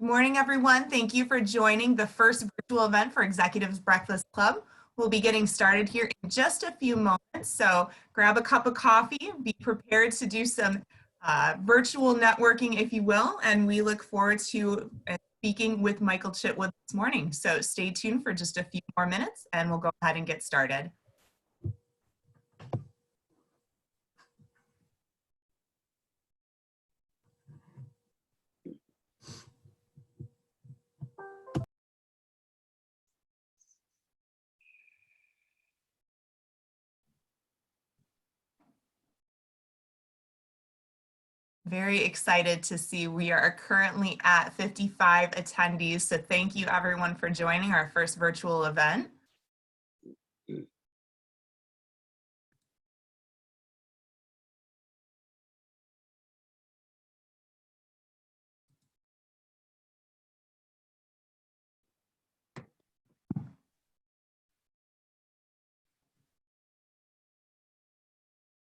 Good morning, everyone. Thank you for joining the first virtual event for Executives Breakfast Club. We'll be getting started here in just a few moments, so grab a cup of coffee, be prepared to do some virtual networking, if you will, and we look forward to speaking with Michael Chitwood this morning. So stay tuned for just a few more minutes and we'll go ahead and get started. Very excited to see we are currently at 55 attendees. So thank you everyone for joining our first virtual event.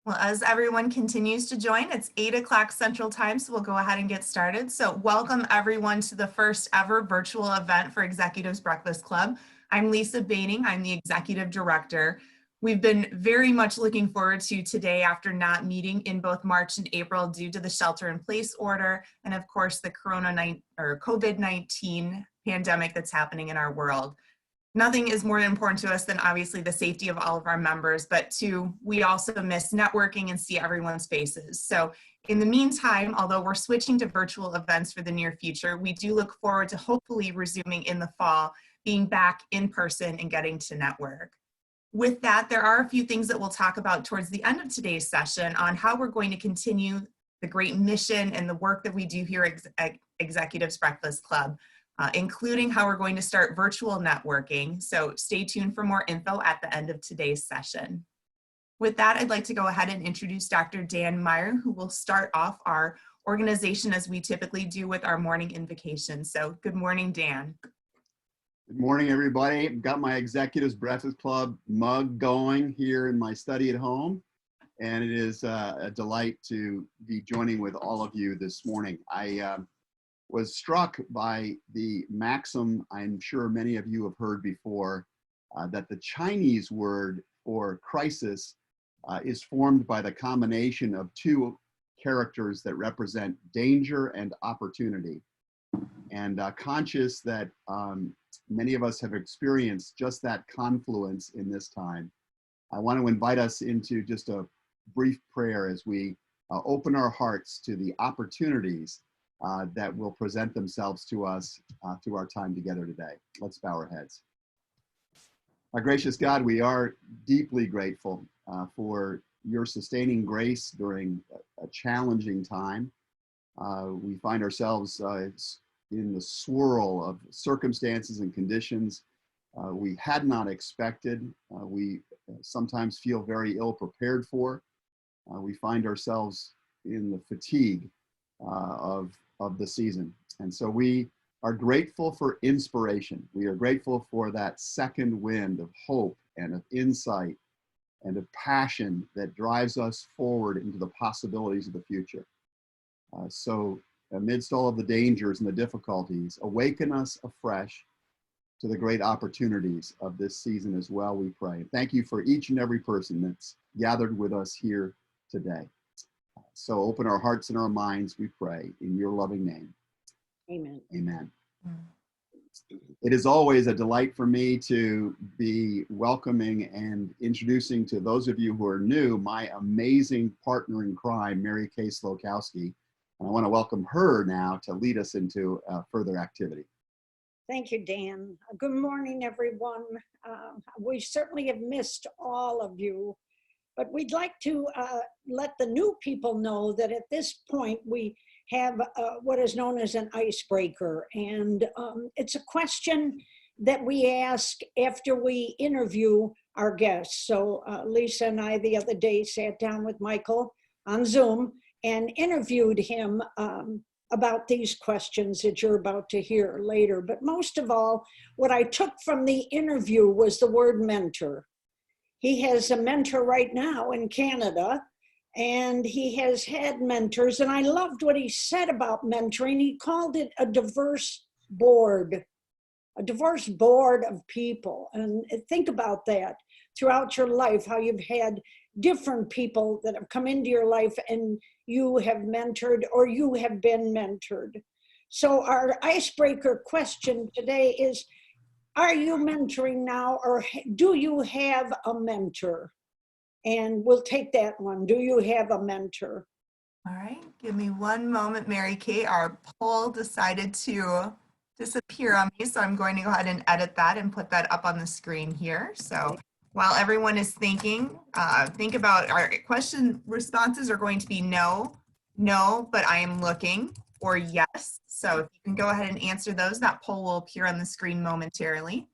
Well, as everyone continues to join, it's 8 o'clock Central Time, so we'll go ahead and get started. So welcome everyone to the first ever virtual event for Executives Breakfast Club. I'm Lisa Baining, I'm the Executive Director. We've been very much looking forward to today after not meeting in both March and April due to the shelter-in-place order and of course the COVID-19 pandemic that's happening in our world. Nothing is more important to us than obviously the safety of all of our members, but we also miss networking and see everyone's faces. So in the meantime, although we're switching to virtual events for the near future, we do look forward to hopefully resuming in the fall, being back in person and getting to network. With that, there are a few things that we'll talk about towards the end of today's session on how we're going to continue the great mission and the work that we do here at Executives Breakfast Club. Including how we're going to start virtual networking. So stay tuned for more info at the end of today's session. With that, I'd like to go ahead and introduce Dr. Dan Meyer, who will start off our organization as we typically do with our morning invocation. So good morning, Dan. Good morning, everybody. I've got my Executives Breakfast Club mug going here in my study at home. And it is a delight to be joining with all of you this morning. I was struck by the maxim I'm sure many of you have heard before, that the Chinese word for crisis is formed by the combination of two characters that represent danger and opportunity. And conscious that many of us have experienced just that confluence in this time, I want to invite us into just a brief prayer as we open our hearts to the opportunities that will present themselves to us through our time together today. Let's bow our heads. Our gracious God, we are deeply grateful for your sustaining grace during a challenging time. We find ourselves in the swirl of circumstances and conditions we had not expected. We sometimes feel very ill prepared for. We find ourselves in the fatigue of the season. And so we are grateful for inspiration. We are grateful for that second wind of hope and of insight and of passion that drives us forward into the possibilities of the future. So amidst all of the dangers and the difficulties, awaken us afresh to the great opportunities of this season as well, we pray. Thank you for each and every person that's gathered with us here today. So open our hearts and our minds, we pray, in your loving name. Amen. Amen. It is always a delight for me to be welcoming and introducing to those of you who are new, my amazing partner in crime, Mary Kay Slowikowski. And I want to welcome her now to lead us into further activity. Thank you, Dan. Good morning, everyone. We certainly have missed all of you. But we'd like to let the new people know that at this point we have what is known as an icebreaker. And it's a question that we ask after we interview our guests. So Lisa and I the other day sat down with Michael on Zoom and interviewed him about these questions that you're about to hear later. But most of all, what I took from the interview was the word mentor. He has a mentor right now in Canada, and he has had mentors. And I loved what he said about mentoring. He called it a diverse board, a diverse board of people. And think about that throughout your life, how you've had different people that have come into your life and you have mentored or you have been mentored. So our icebreaker question today is, are you mentoring now, or do you have a mentor? And we'll take that one. Do you have a mentor? All right, give me one moment, Mary Kay. Our poll decided to disappear on me, so I'm going to go ahead and edit that and put that up on the screen here. So while everyone is thinking, think about our question responses are going to be no, no, but I am looking, or yes. So if you can go ahead and answer those, that poll will appear on the screen momentarily.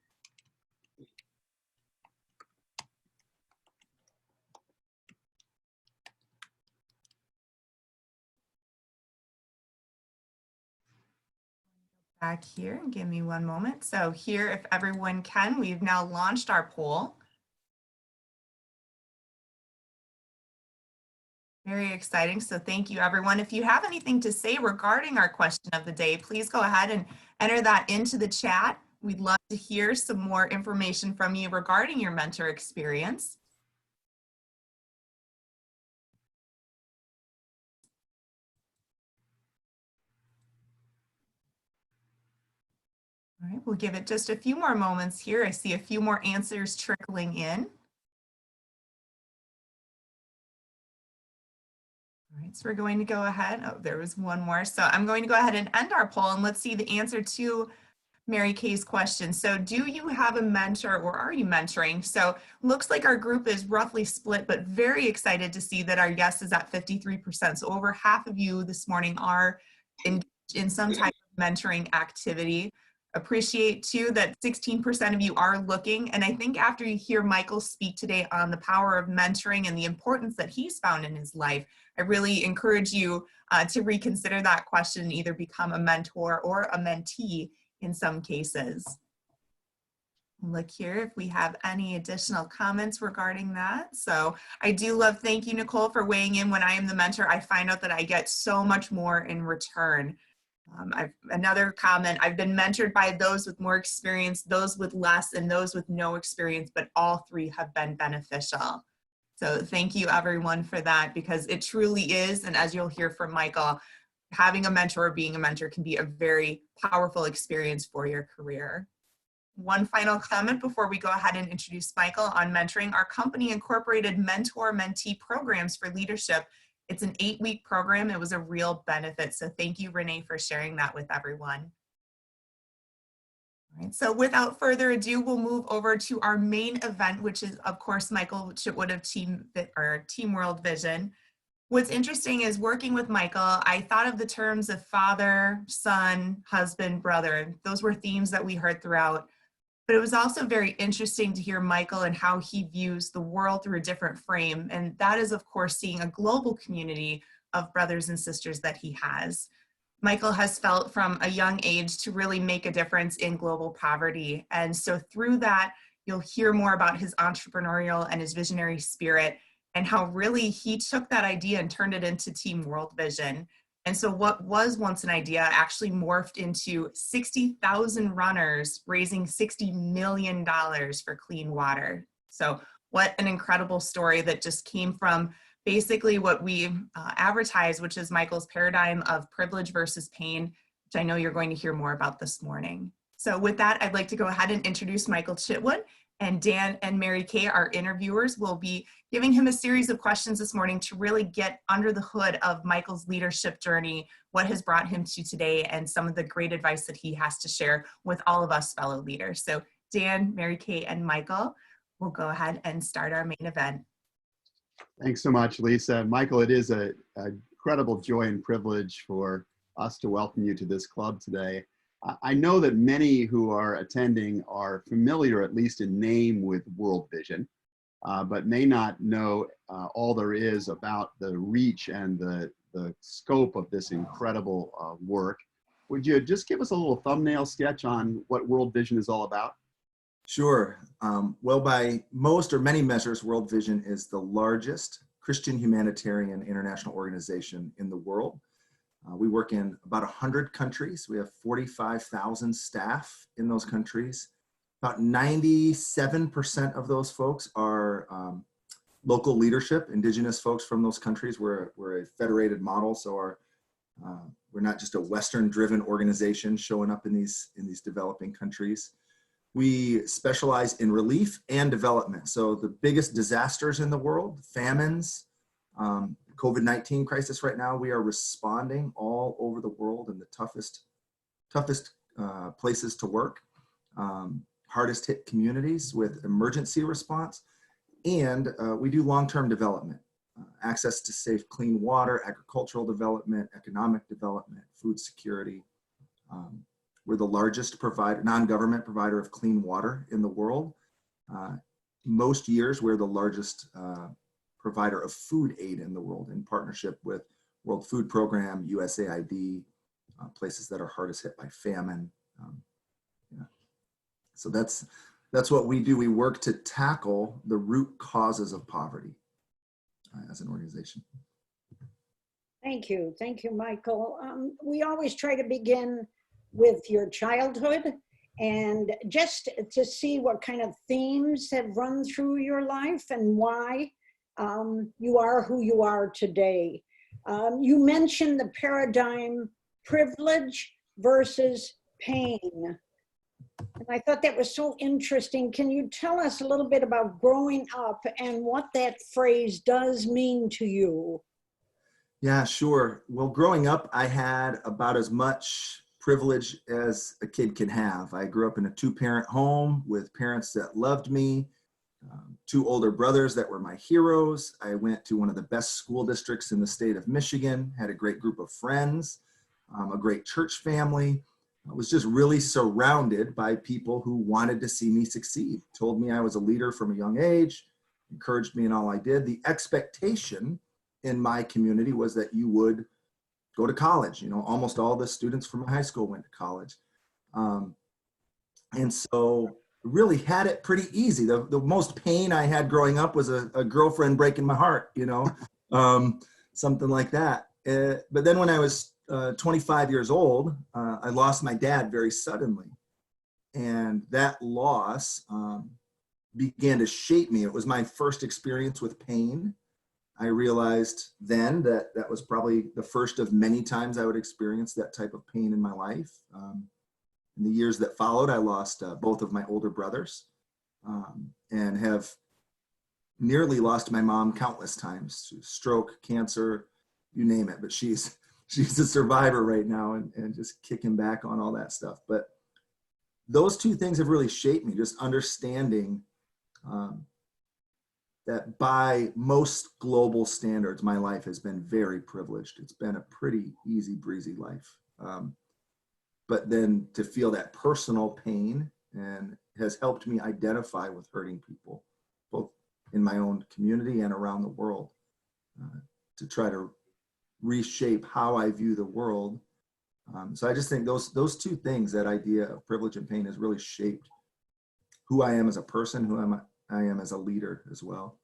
Back here and give me one moment. So here, if everyone can, we've now launched our poll. Very exciting. So thank you, everyone. If you have anything to say regarding our question of the day, please go ahead and enter that into the chat. We'd love to hear some more information from you regarding your mentor experience. All right, we'll give it just a few more moments here. I see a few more answers trickling in. All right, so we're going to go ahead. Oh, there was one more. So I'm going to go ahead and end our poll, and let's see the answer to Mary Kay's question. So do you have a mentor, or are you mentoring? So looks like our group is roughly split, but very excited to see that our yes is at 53%. So over half of you this morning are engaged in some type of mentoring activity. Appreciate too that 16% of you are looking. And I think after you hear Michael speak today on the power of mentoring and the importance that he's found in his life, I really encourage you to reconsider that question and either become a mentor or a mentee in some cases. Look here if we have any additional comments regarding that. So I do love, thank you, Nicole, for weighing in. When I am the mentor, I find out that I get so much more in return. Another comment, I've been mentored by those with more experience, those with less, and those with no experience, but all three have been beneficial. So thank you, everyone, for that, because it truly is, and as you'll hear from Michael, having a mentor or being a mentor can be a very powerful experience for your career. One final comment before we go ahead and introduce Michael on mentoring. Our company incorporated mentor-mentee programs for leadership. It's an 8-week program. It was a real benefit. So thank you, Renee, for sharing that with everyone. All right, so without further ado, we'll move over to our main event, which is, of course, Michael Chitwood of Team World Vision. What's interesting is working with Michael, I thought of the terms of father, son, husband, brother. Those were themes that we heard throughout. But it was also very interesting to hear Michael and how he views the world through a different frame. And that is, of course, seeing a global community of brothers and sisters that he has. Michael has felt from a young age to really make a difference in global poverty. And so through that, you'll hear more about his entrepreneurial and his visionary spirit and how really he took that idea and turned it into Team World Vision. And so what was once an idea actually morphed into 60,000 runners raising $60 million for clean water. So what an incredible story that just came from basically what we advertise, which is Michael's paradigm of privilege versus pain, which I know you're going to hear more about this morning. So with that, I'd like to go ahead and introduce Michael Chitwood. And Dan and Mary Kay, our interviewers, will be giving him a series of questions this morning to really get under the hood of Michael's leadership journey, what has brought him to today, and some of the great advice that he has to share with all of us fellow leaders. So Dan, Mary Kay, and Michael will go ahead and start our main event. Thanks so much, Lisa. Michael, it is an incredible joy and privilege for us to welcome you to this club today. I know that many who are attending are familiar, at least in name, with World Vision, but may not know all there is about the reach and the scope of this incredible work. Would you just give us a little thumbnail sketch on what World Vision is all about? Sure. Well, by most or many measures, World Vision is the largest Christian humanitarian international organization in the world. We work in about 100 countries. We have 45,000 staff in those countries. About 97% of those folks are local leadership, indigenous folks from those countries. We're a federated model, so we're not just a Western-driven organization showing up in these developing countries. We specialize in relief and development. So the biggest disasters in the world, famines, COVID-19 crisis right now, we are responding all over the world in the toughest places to work, hardest hit communities with emergency response. And we do long-term development, access to safe, clean water, agricultural development, economic development, food security. We're the largest provider, non-government provider of clean water in the world. Most years, we're the largest provider of food aid in the world in partnership with World Food Program, USAID, places that are hardest hit by famine. Yeah. So that's what we do. We work to tackle the root causes of poverty as an organization. Thank you, Michael. We always try to begin with your childhood and just to see what kind of themes have run through your life and why you are who you are today. You mentioned the paradigm privilege versus pain. And I thought that was so interesting. Can you tell us a little bit about growing up and what that phrase does mean to you? Yeah, sure. Well, growing up, I had about as much privilege as a kid can have. I grew up in a two-parent home with parents that loved me, two older brothers that were my heroes. I went to one of the best school districts in the state of Michigan, had a great group of friends, a great church family. I was just really surrounded by people who wanted to see me succeed, told me I was a leader from a young age, encouraged me in all I did. The expectation in my community was that you would go to college. You know, almost all the students from my high school went to college. And so really had it pretty easy. The most pain I had growing up was a girlfriend breaking my heart, you know, something like that. But then when I was 25 years old, I lost my dad very suddenly. And that loss began to shape me. It was my first experience with pain. I realized then that that was probably the first of many times I would experience that type of pain in my life. In the years that followed, I lost both of my older brothers and have nearly lost my mom countless times. Stroke, cancer, you name it. But she's a survivor right now and just kicking back on all that stuff. But those two things have really shaped me, just understanding that by most global standards, my life has been very privileged. It's been a pretty easy breezy life. But then to feel that personal pain and has helped me identify with hurting people, both in my own community and around the world, to try to reshape how I view the world. So I just think those two things, that idea of privilege and pain, has really shaped who I am as a person, I am as a leader as well.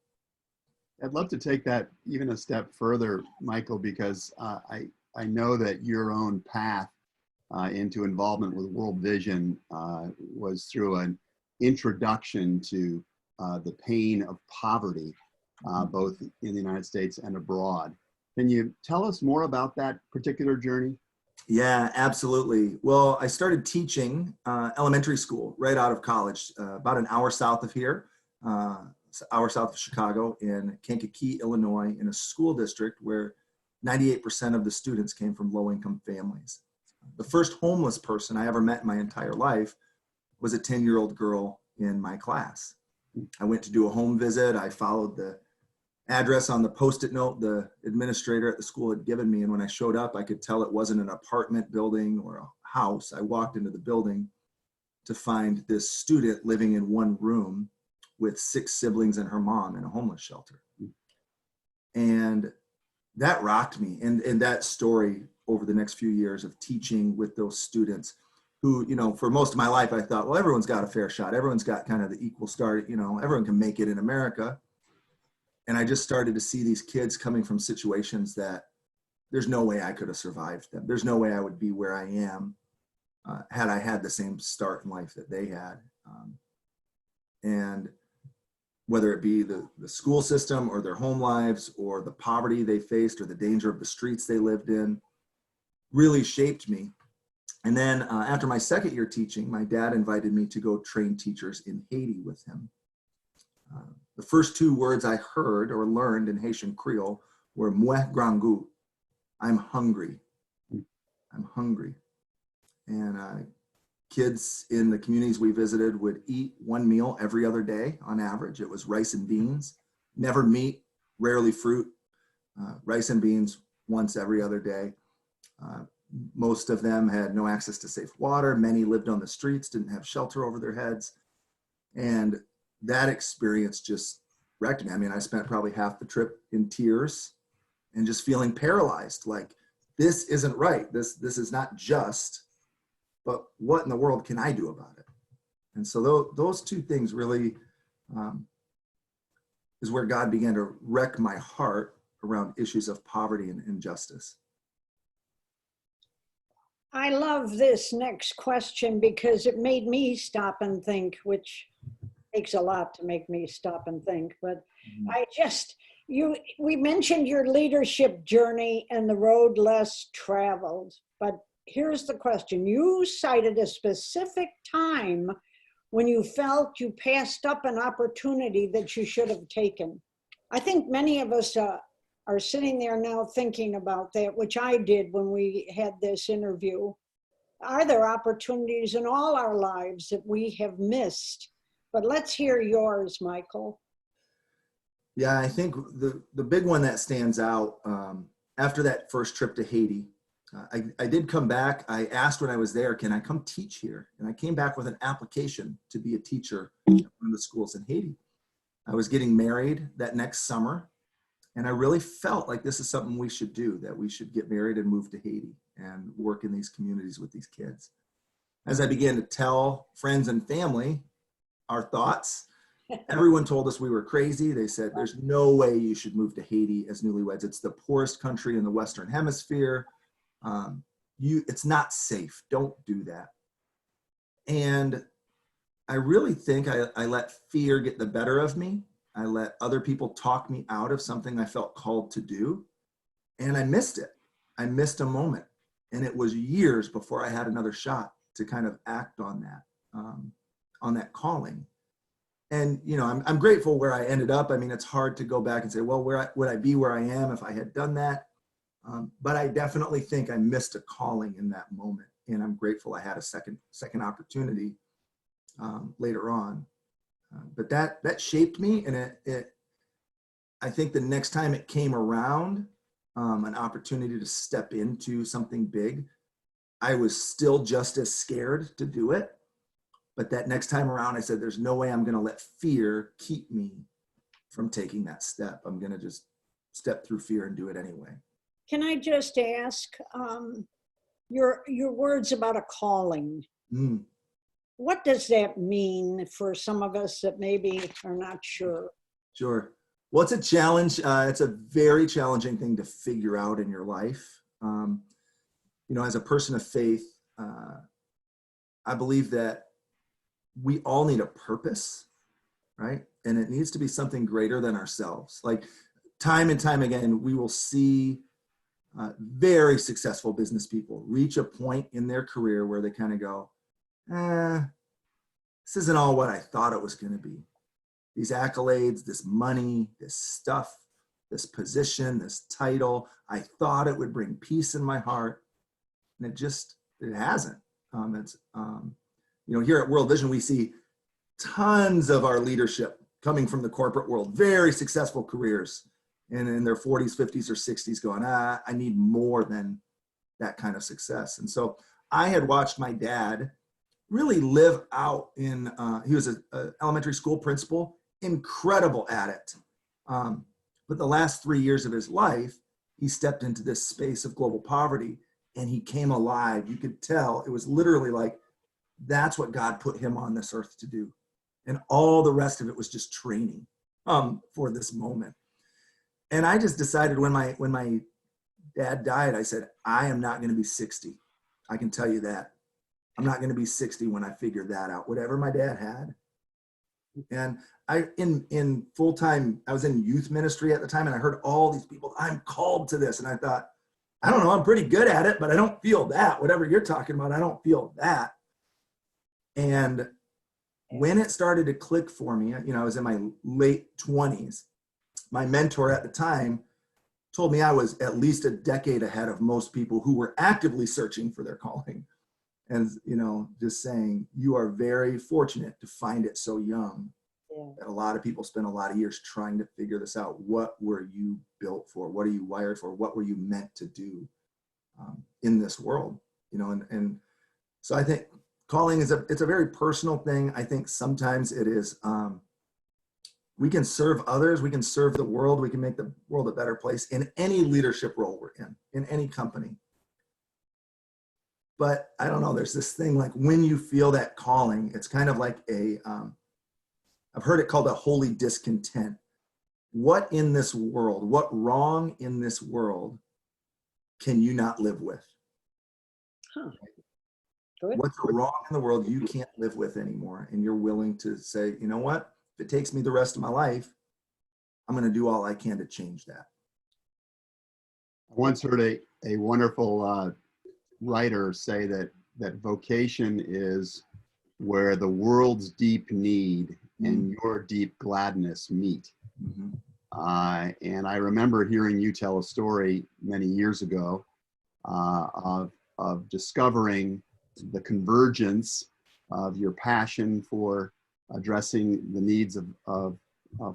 I'd love to take that even a step further, Michael, because I know that your own path into involvement with World Vision was through an introduction to the pain of poverty, both in the United States and abroad. Can you tell us more about that particular journey? Yeah, absolutely. Well, I started teaching elementary school right out of college, about an hour south of here, an hour south of Chicago, in Kankakee, Illinois, in a school district where 98% of the students came from low-income families. The first homeless person I ever met in my entire life was a 10-year-old girl in my class. I went to do a home visit. I followed the address on the Post-it note the administrator at the school had given me. And when I showed up, I could tell it wasn't an apartment building or a house. I walked into the building to find this student living in one room with 6 siblings and her mom in a homeless shelter. And that rocked me. And that story over the next few years of teaching with those students who, you know, for most of my life, I thought, well, everyone's got a fair shot. Everyone's got kind of the equal start, you know, everyone can make it in America. And I just started to see these kids coming from situations that there's no way I could have survived them. There's no way I would be where I am had I had the same start in life that they had. And whether it be the school system or their home lives or the poverty they faced or the danger of the streets they lived in, really shaped me. And then after my second year teaching, my dad invited me to go train teachers in Haiti with him. The first two words I heard or learned in Haitian Creole were "moi grand goût," I'm hungry. I'm hungry. And kids in the communities we visited would eat one meal every other day on average. It was rice and beans, never meat, rarely fruit, rice and beans once every other day. Most of them had no access to safe water. Many lived on the streets, didn't have shelter over their heads. And that experience just wrecked me. I mean, I spent probably half the trip in tears and just feeling paralyzed. Like, this isn't right. This is not just, but what in the world can I do about it? And so those two things really is where God began to wreck my heart around issues of poverty and injustice. I love this next question because it made me stop and think, which takes a lot to make me stop and think. But we mentioned your leadership journey and the road less traveled. But here's the question. You cited a specific time when you felt you passed up an opportunity that you should have taken. I think many of us are sitting there now thinking about that, which I did when we had this interview. Are there opportunities in all our lives that we have missed? But let's hear yours, Michael. Yeah, I think the big one that stands out after that first trip to Haiti, I did come back. I asked when I was there, can I come teach here? And I came back with an application to be a teacher at one of the schools in Haiti. I was getting married that next summer. And I really felt like this is something we should do, that we should get married and move to Haiti and work in these communities with these kids. As I began to tell friends and family our thoughts, everyone told us we were crazy. They said, there's no way you should move to Haiti as newlyweds. It's the poorest country in the Western Hemisphere. It's not safe. Don't do that. And I really think I let fear get the better of me. I let other people talk me out of something I felt called to do, and I missed it. I missed a moment, and it was years before I had another shot to kind of act on that calling. And you know, I'm grateful where I ended up. I mean, it's hard to go back and say, well, would I be where I am if I had done that? But I definitely think I missed a calling in that moment, and I'm grateful I had a second opportunity later on. But that shaped me, and I think the next time it came around, an opportunity to step into something big, I was still just as scared to do it. But that next time around, I said, there's no way I'm going to let fear keep me from taking that step. I'm going to just step through fear and do it anyway. Can I just ask your words about a calling? What does that mean for some of us that maybe are not sure? Sure. Well, it's a challenge. It's a very challenging thing to figure out in your life. You know, as a person of faith, I believe that we all need a purpose, right? And it needs to be something greater than ourselves. Like time and time again, we will see very successful business people reach a point in their career where they kind of go, this isn't all what I thought it was going to be. These accolades, this money, this stuff, this position, this title, I thought it would bring peace in my heart. And it hasn't. You know, here at World Vision, we see tons of our leadership coming from the corporate world, very successful careers, and in their 40s, 50s, or 60s going, I need more than that kind of success. And so I had watched my dad really live out in, he was an elementary school principal, incredible at it. But the last 3 years of his life, he stepped into this space of global poverty and he came alive. You could tell it was literally like, that's what God put him on this earth to do. And all the rest of it was just training for this moment. And I just decided when my Dad died, I said, I am not going to be 60. I can tell you that. I'm not going to be 60 when I figure that out, whatever my dad had. And in full-time, I was in youth ministry at the time, and I heard all these people, I'm called to this. And I thought, I don't know, I'm pretty good at it, but I don't feel that. Whatever you're talking about, I don't feel that. And when it started to click for me, I was in my late 20s. My mentor at the time told me I was at least a decade ahead of most people who were actively searching for their calling. And, just saying, you are very fortunate to find it so young. Yeah. That a lot of people spend a lot of years trying to figure this out. What were you built for? What are you wired for? What were you meant to do in this world? And so I think calling it's a very personal thing. I think sometimes it is, we can serve others, we can serve the world, we can make the world a better place in any leadership role we're in any company. But I don't know, there's this thing like when you feel that calling, it's kind of like I've heard it called a holy discontent. What in this world, what wrong in this world can you not live with? Huh. Good. What's wrong in the world you can't live with anymore? And you're willing to say, you know what? If it takes me the rest of my life, I'm going to do all I can to change that. I once heard a wonderful writer say that vocation is where the world's deep need and your deep gladness meet. Mm-hmm. And I remember hearing you tell a story many years ago of discovering the convergence of your passion for addressing the needs of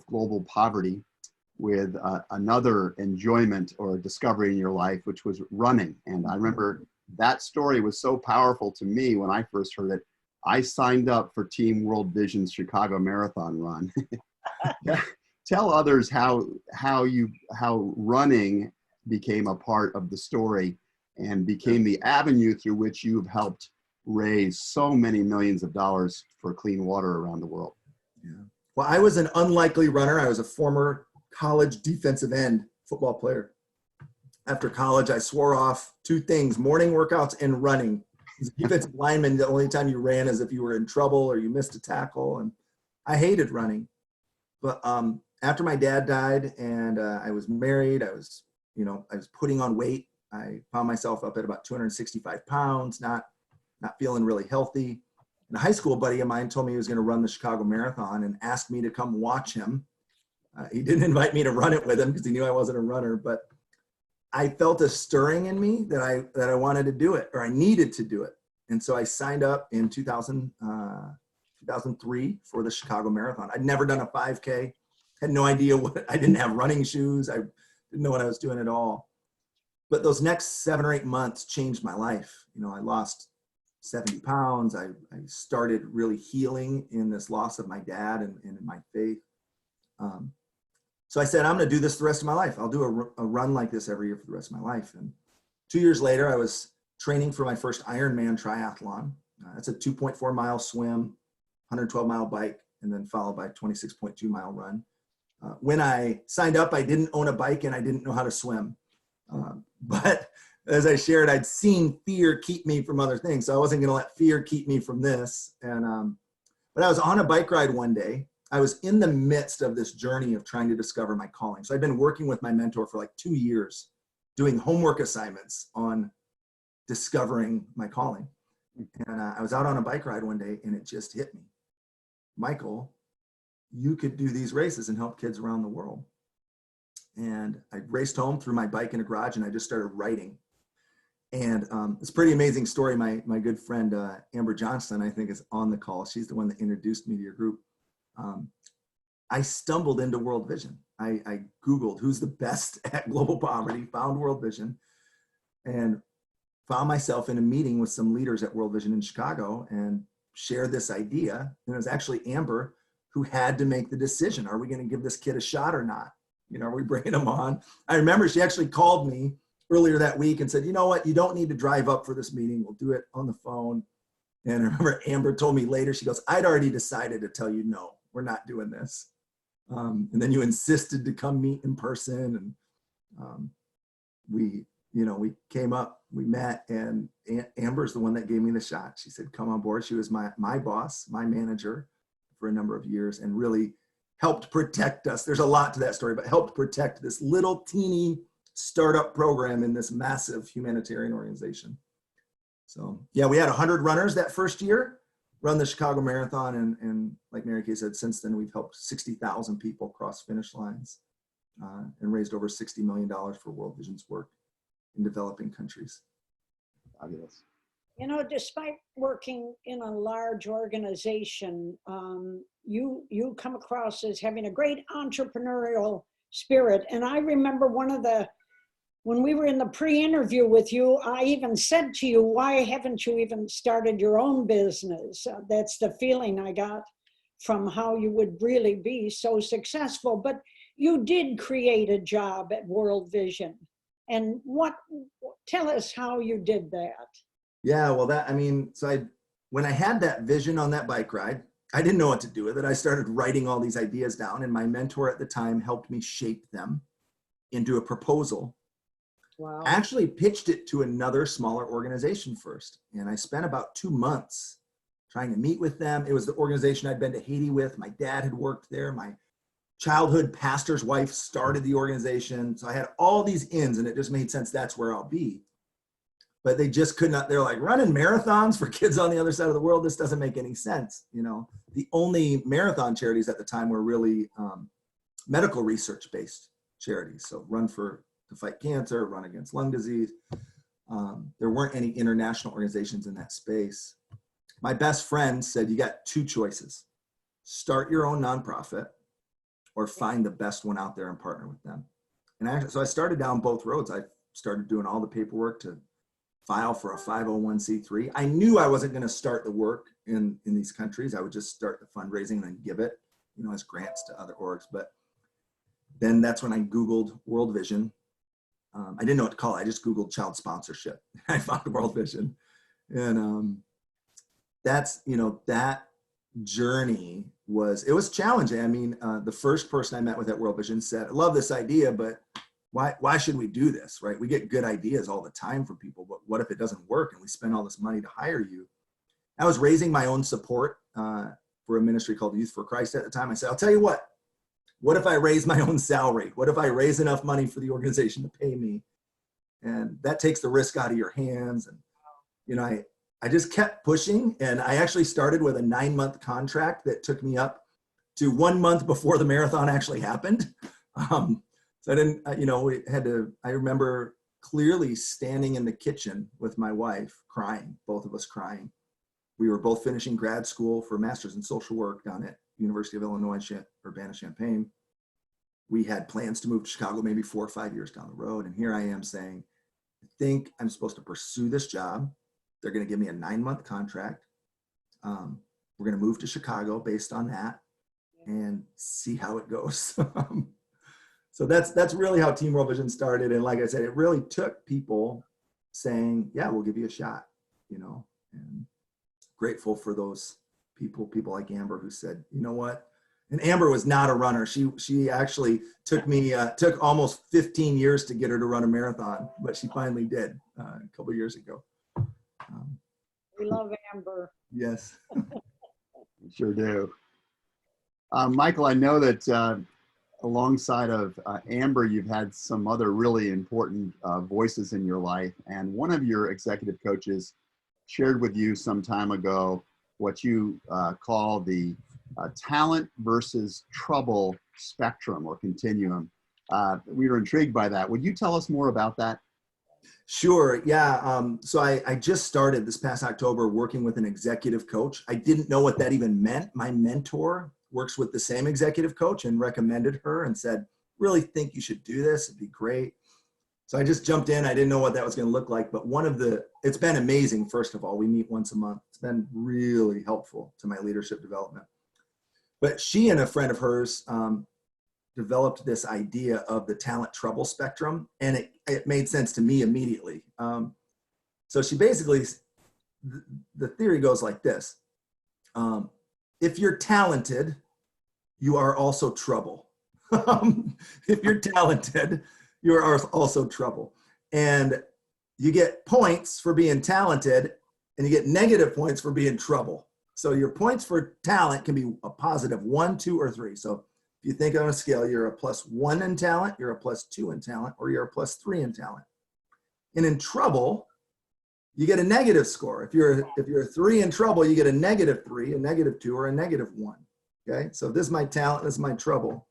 global poverty with another enjoyment or discovery in your life, which was running. And I remember that story was so powerful to me when I first heard it. I signed up for Team World Vision's Chicago Marathon run. Tell others how running became a part of the story and became the avenue through which you've helped raise so many millions of dollars for clean water around the world. Yeah. Well, I was an unlikely runner. I was a former college defensive end football player. After college, I swore off two things: morning workouts and running. As a defensive lineman, the only time you ran is if you were in trouble or you missed a tackle. And I hated running. But after my dad died and I was married, I was putting on weight. I found myself up at about 265 pounds, not feeling really healthy. And a high school buddy of mine told me he was going to run the Chicago Marathon and asked me to come watch him. He didn't invite me to run it with him because he knew I wasn't a runner, but I felt a stirring in me that I wanted to do it, or I needed to do it. And so I signed up in 2003 for the Chicago Marathon. I'd never done a 5K, had no idea I didn't have running shoes. I didn't know what I was doing at all. But those next 7 or 8 months changed my life. I lost 70 pounds. I started really healing in this loss of my dad and in my faith. So I said, I'm going to do this the rest of my life. I'll do a run like this every year for the rest of my life. And 2 years later, I was training for my first Ironman triathlon. That's a 2.4 mile swim, 112 mile bike, and then followed by a 26.2 mile run. When I signed up, I didn't own a bike and I didn't know how to swim. But as I shared, I'd seen fear keep me from other things. So I wasn't going to let fear keep me from this. And but I was on a bike ride one day. I was in the midst of this journey of trying to discover my calling. So I'd been working with my mentor for like 2 years, doing homework assignments on discovering my calling. And I was out on a bike ride one day and it just hit me. Michael, you could do these races and help kids around the world. And I raced home, threw my bike in a garage, and I just started writing. And it's a pretty amazing story. My good friend, Amber Johnson, I think is on the call. She's the one that introduced me to your group. I stumbled into World Vision. I Googled who's the best at global poverty, found World Vision, and found myself in a meeting with some leaders at World Vision in Chicago and shared this idea. And it was actually Amber who had to make the decision. Are we going to give this kid a shot or not? Are we bringing him on? I remember she actually called me earlier that week and said, you know what? You don't need to drive up for this meeting. We'll do it on the phone. And I remember Amber told me later, she goes, I'd already decided to tell you, no, we're not doing this. And then you insisted to come meet in person. And we we came up, we met, and Amber's the one that gave me the shot. She said, come on board. She was my boss, my manager for a number of years, and really helped protect us. There's a lot to that story, but helped protect this little teeny startup program in this massive humanitarian organization. So yeah, we had 100 runners that first year run the Chicago Marathon. And like Mary Kay said, since then we've helped 60,000 people cross finish lines and raised over $60 million for World Vision's work in developing countries. Fabulous. Despite working in a large organization, you come across as having a great entrepreneurial spirit. And I remember when we were in the pre-interview with you, I even said to you, why haven't you even started your own business? That's the feeling I got from how you would really be so successful. But you did create a job at World Vision. And tell us how you did that. Yeah, well, when I had that vision on that bike ride, I didn't know what to do with it. I started writing all these ideas down, and my mentor at the time helped me shape them into a proposal. Wow. I actually pitched it to another smaller organization first, and I spent about 2 months trying to meet with them. It was the organization I'd been to Haiti with. My dad had worked there. My childhood pastor's wife started the organization. So I had all these ins, and it just made sense that's where I'll be. But they just could not, they're like, running marathons for kids on the other side of the world, this doesn't make any sense. The only marathon charities at the time were really medical research-based charities. So Run to Fight Cancer, Run Against Lung Disease. There weren't any international organizations in that space. My best friend said, you got 2 choices. Start your own nonprofit or find the best one out there and partner with them. And so I started down both roads. I started doing all the paperwork to file for a 501c3. I knew I wasn't going to start the work in these countries. I would just start the fundraising and then give it, as grants to other orgs. But then that's when I Googled World Vision. I didn't know what to call it. I just Googled child sponsorship. I found World Vision. And that's, that journey was challenging. The first person I met with at World Vision said, I love this idea, but why should we do this, right? We get good ideas all the time from people, but what if it doesn't work and we spend all this money to hire you? I was raising my own support for a ministry called Youth for Christ at the time. I said, I'll tell you what if I raise my own salary? What if I raise enough money for the organization to pay me? And that takes the risk out of your hands. And, I just kept pushing, and I actually started with a 9-month contract that took me up to 1 month before the marathon actually happened. So I didn't, I remember clearly standing in the kitchen with my wife crying, both of us crying. We were both finishing grad school for a master's in social work down at University of Illinois, Urbana-Champaign. We had plans to move to Chicago maybe 4 or 5 years down the road. And here I am saying, I think I'm supposed to pursue this job. They're going to give me a 9-month contract. We're going to move to Chicago based on that and see how it goes. So that's really how Team World Vision started. And like I said, it really took people saying, yeah, we'll give you a shot, and grateful for those people like Amber who said, you know what? And Amber was not a runner. She actually took almost 15 years to get her to run a marathon, but she finally did a couple years ago. We love Amber. Yes. We sure do. Michael, I know that alongside of Amber, you've had some other really important voices in your life. And one of your executive coaches shared with you some time ago what you call the talent versus trouble spectrum or continuum. We were intrigued by that. Would you tell us more about that? Sure. Yeah. So I just started this past October working with an executive coach. I didn't know what that even meant. My mentor works with the same executive coach and recommended her and said, really think you should do this. It'd be great. So I just jumped in. I didn't know what that was going to look like, but it's been amazing. First of all, we meet once a month. It's been really helpful to my leadership development. But she and a friend of hers developed this idea of the talent trouble spectrum, and it made sense to me immediately. So she basically, the theory goes like this. If you're talented, you are also trouble. If you're talented, you are also trouble. And you get points for being talented and you get negative points for being trouble. So your points for talent can be a positive 1, 2, or 3. So if you think on a scale, you're a +1 in talent, you're a +2 in talent, or you're a +3 in talent. And in trouble, you get a negative score. If you're a 3 in trouble, you get a -3, a -2, or a -1. Okay, so this is my talent, this is my trouble.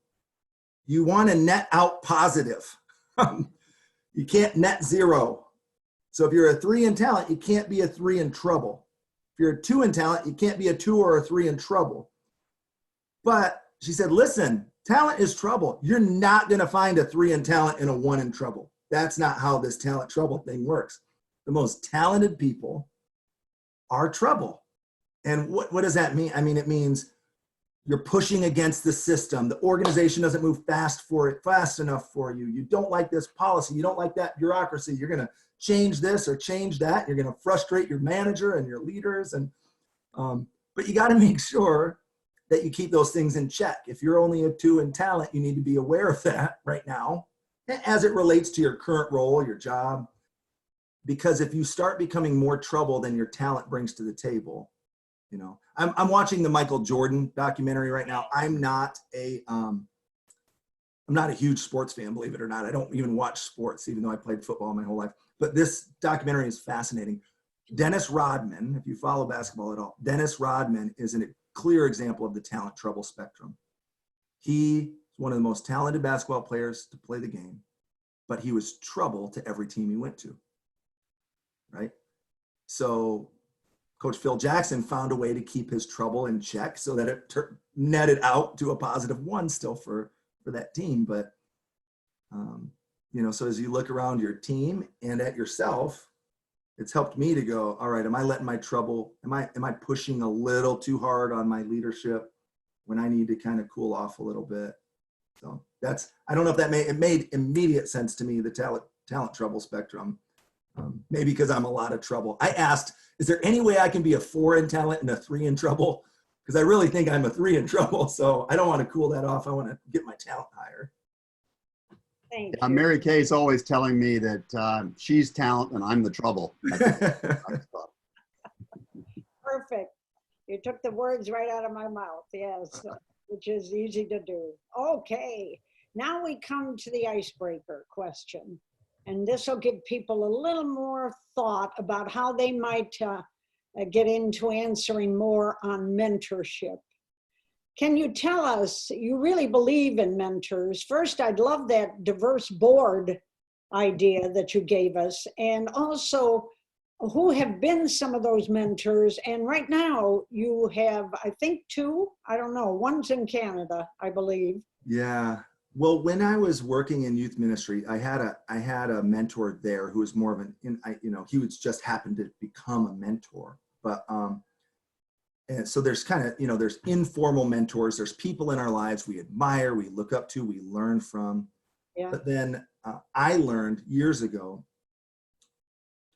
You want to net out positive. You can't net 0. So if you're a 3 in talent, you can't be a 3 in trouble. If you're a 2 in talent, you can't be a 2 or a 3 in trouble. But she said, listen, talent is trouble. You're not going to find a 3 in talent and a 1 in trouble. That's not how this talent trouble thing works. The most talented people are trouble. And what does that mean? I mean, it means you're pushing against the system. The organization doesn't move fast enough for you. You don't like this policy. You don't like that bureaucracy. You're going to change this or change that. You're going to frustrate your manager and your leaders. And but you got to make sure that you keep those things in check. If you're only a 2 in talent, you need to be aware of that right now as it relates to your current role, your job. Because if you start becoming more trouble than your talent brings to the table, you know, I'm watching the Michael Jordan documentary right now. I'm not a huge sports fan, believe it or not. I don't even watch sports, even though I played football my whole life. But this documentary is fascinating. Dennis Rodman, if you follow basketball at all, Dennis Rodman is a clear example of the talent trouble spectrum. He's one of the most talented basketball players to play the game, but he was trouble to every team he went to, right? So Coach Phil Jackson found a way to keep his trouble in check so that it netted out to a +1 still for that team. But, you know, so as you look around your team and at yourself, it's helped me to go, all right, am I letting my trouble, am I pushing a little too hard on my leadership when I need to kind of cool off a little bit? So that's, I don't know if it made immediate sense to me, the talent trouble spectrum. Maybe because I'm a lot of trouble. I asked, is there any way I can be a 4 in talent and a 3 in trouble? Because I really think I'm a 3 in trouble. So I don't want to cool that off. I want to get my talent higher. Thank Yeah, you. Mary Kay's always telling me that she's talent and I'm the trouble. Perfect. You took the words right out of my mouth. Yes, which is easy to do. Okay, now we come to the icebreaker question. And this will give people a little more thought about how they might get into answering more on mentorship. Can you tell us, you really believe in mentors? First, I'd love that diverse board idea that you gave us, and also who have been some of those mentors. And right now you have, I think 2, I don't know, one's in Canada, I believe. Yeah. Well, when I was working in youth ministry, I had a mentor there who was more of he was just happened to become a mentor. But and so there's kind of, there's informal mentors. There's people in our lives we admire, we look up to, we learn from. Yeah. But then I learned years ago,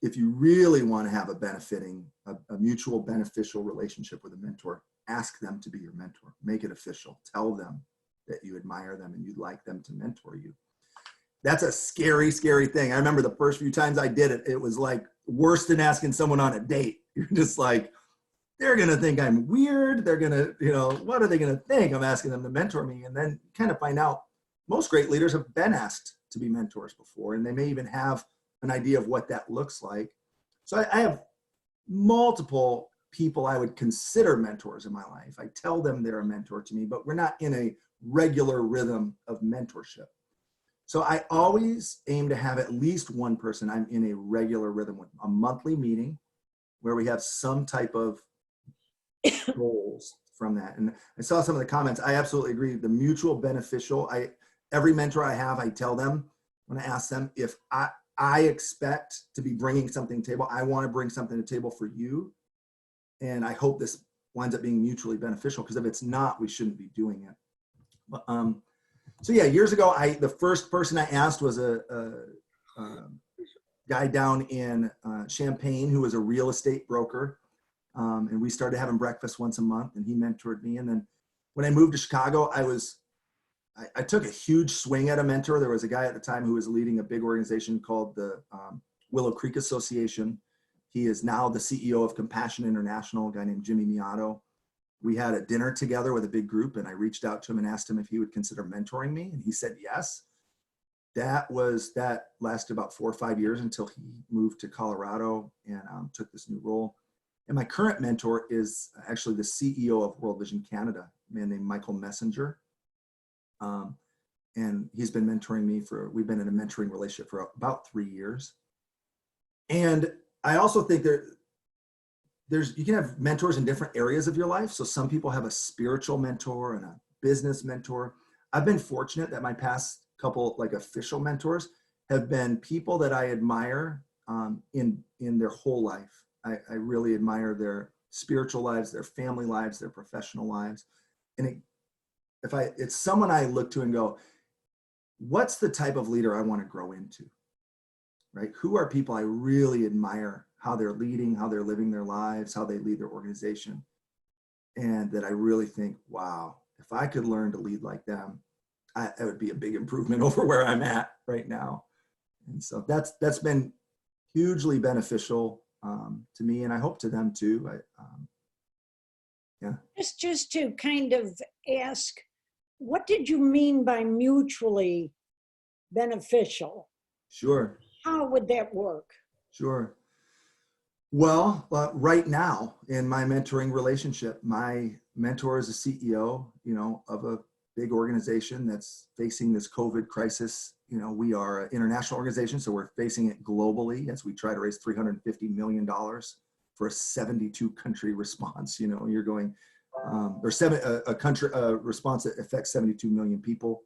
if you really want to have a mutual beneficial relationship with a mentor, ask them to be your mentor. Make it official. Tell them that you admire them and you'd like them to mentor you. That's a scary, scary thing. I remember the first few times I did it, it was like worse than asking someone on a date. You're just like, they're going to think I'm weird. They're going to, what are they going to think? I'm asking them to mentor me. And then kind of find out most great leaders have been asked to be mentors before, and they may even have an idea of what that looks like. So I have multiple people I would consider mentors in my life. I tell them they're a mentor to me, but we're not in a regular rhythm of mentorship. So I always aim to have at least one person I'm in a regular rhythm with, a monthly meeting where we have some type of goals from that. And I saw some of the comments. I absolutely agree. The mutual beneficial, every mentor I have, I tell them when I ask them, if I expect to be bringing something to the table, I want to bring something to the table for you. And I hope this winds up being mutually beneficial, because if it's not, we shouldn't be doing it. But, so yeah, years ago, the first person I asked was a guy down in Champaign who was a real estate broker. And we started having breakfast once a month, and he mentored me. And then when I moved to Chicago, I was I took a huge swing at a mentor. There was a guy at the time who was leading a big organization called the Willow Creek Association. He is now the CEO of Compassion International, a guy named Jimmy Miato. We had a dinner together with a big group, and I reached out to him and asked him if he would consider mentoring me, and he said yes. That lasted about 4 or 5 years until he moved to Colorado and took this new role. And my current mentor is actually the CEO of World Vision Canada, a man named Michael Messenger. And he's been mentoring me we've been in a mentoring relationship for about 3 years. And I also think you can have mentors in different areas of your life. So some people have a spiritual mentor and a business mentor. I've been fortunate that my past couple like official mentors have been people that I admire in their whole life. I really admire their spiritual lives, their family lives, their professional lives. And it's someone I look to and go, what's the type of leader I want to grow into, right? Who are people I really admire, how they're leading, how they're living their lives, how they lead their organization. And that I really think, wow, if I could learn to lead like them, that would be a big improvement over where I'm at right now. And so that's been hugely beneficial to me, and I hope to them too. Yeah. Just to kind of ask, what did you mean by mutually beneficial? Sure. How would that work? Sure. Well, right now in my mentoring relationship, my mentor is a CEO, of a big organization that's facing this COVID crisis. We are an international organization, so we're facing it globally as we try to raise $350 million for a 72 country response. You're going, a response that affects 72 million people.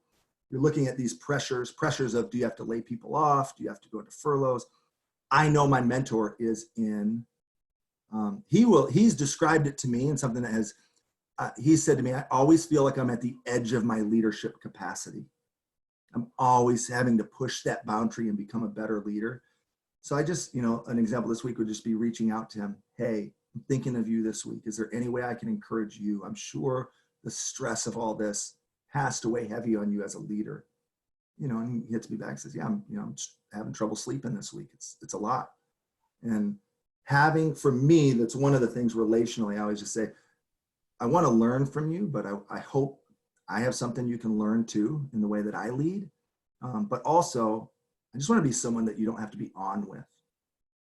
You're looking at these pressures of, do you have to lay people off? Do you have to go into furloughs? I know my mentor is in, he's described it to me in something that has, he said to me, I always feel like I'm at the edge of my leadership capacity. I'm always having to push that boundary and become a better leader. So I just, an example this week would just be reaching out to him. Hey, I'm thinking of you this week. Is there any way I can encourage you? I'm sure the stress of all this has to weigh heavy on you as a leader. And he hits me back and says, yeah, I'm just having trouble sleeping this week. It's a lot. And for me, that's one of the things relationally, I always just say, I want to learn from you, but I hope I have something you can learn too in the way that I lead. But also, I just want to be someone that you don't have to be on with,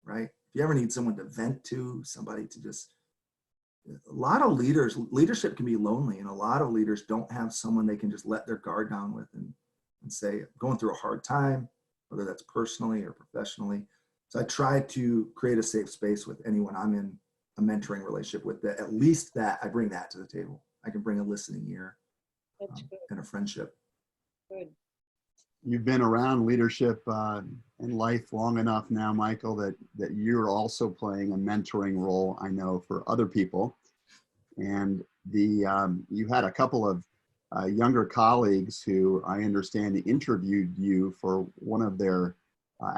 right? If you ever need someone to vent to, somebody to a lot of leadership can be lonely, and a lot of leaders don't have someone they can just let their guard down with and say, I'm going through a hard time, whether that's personally or professionally. So I try to create a safe space with anyone I'm in a mentoring relationship with, that at least that I bring that to the table. I can bring a listening ear and a friendship. Good. You've been around leadership in life long enough now, Michael, that you're also playing a mentoring role, I know, for other people. And you had a couple of younger colleagues who I understand interviewed you for one of their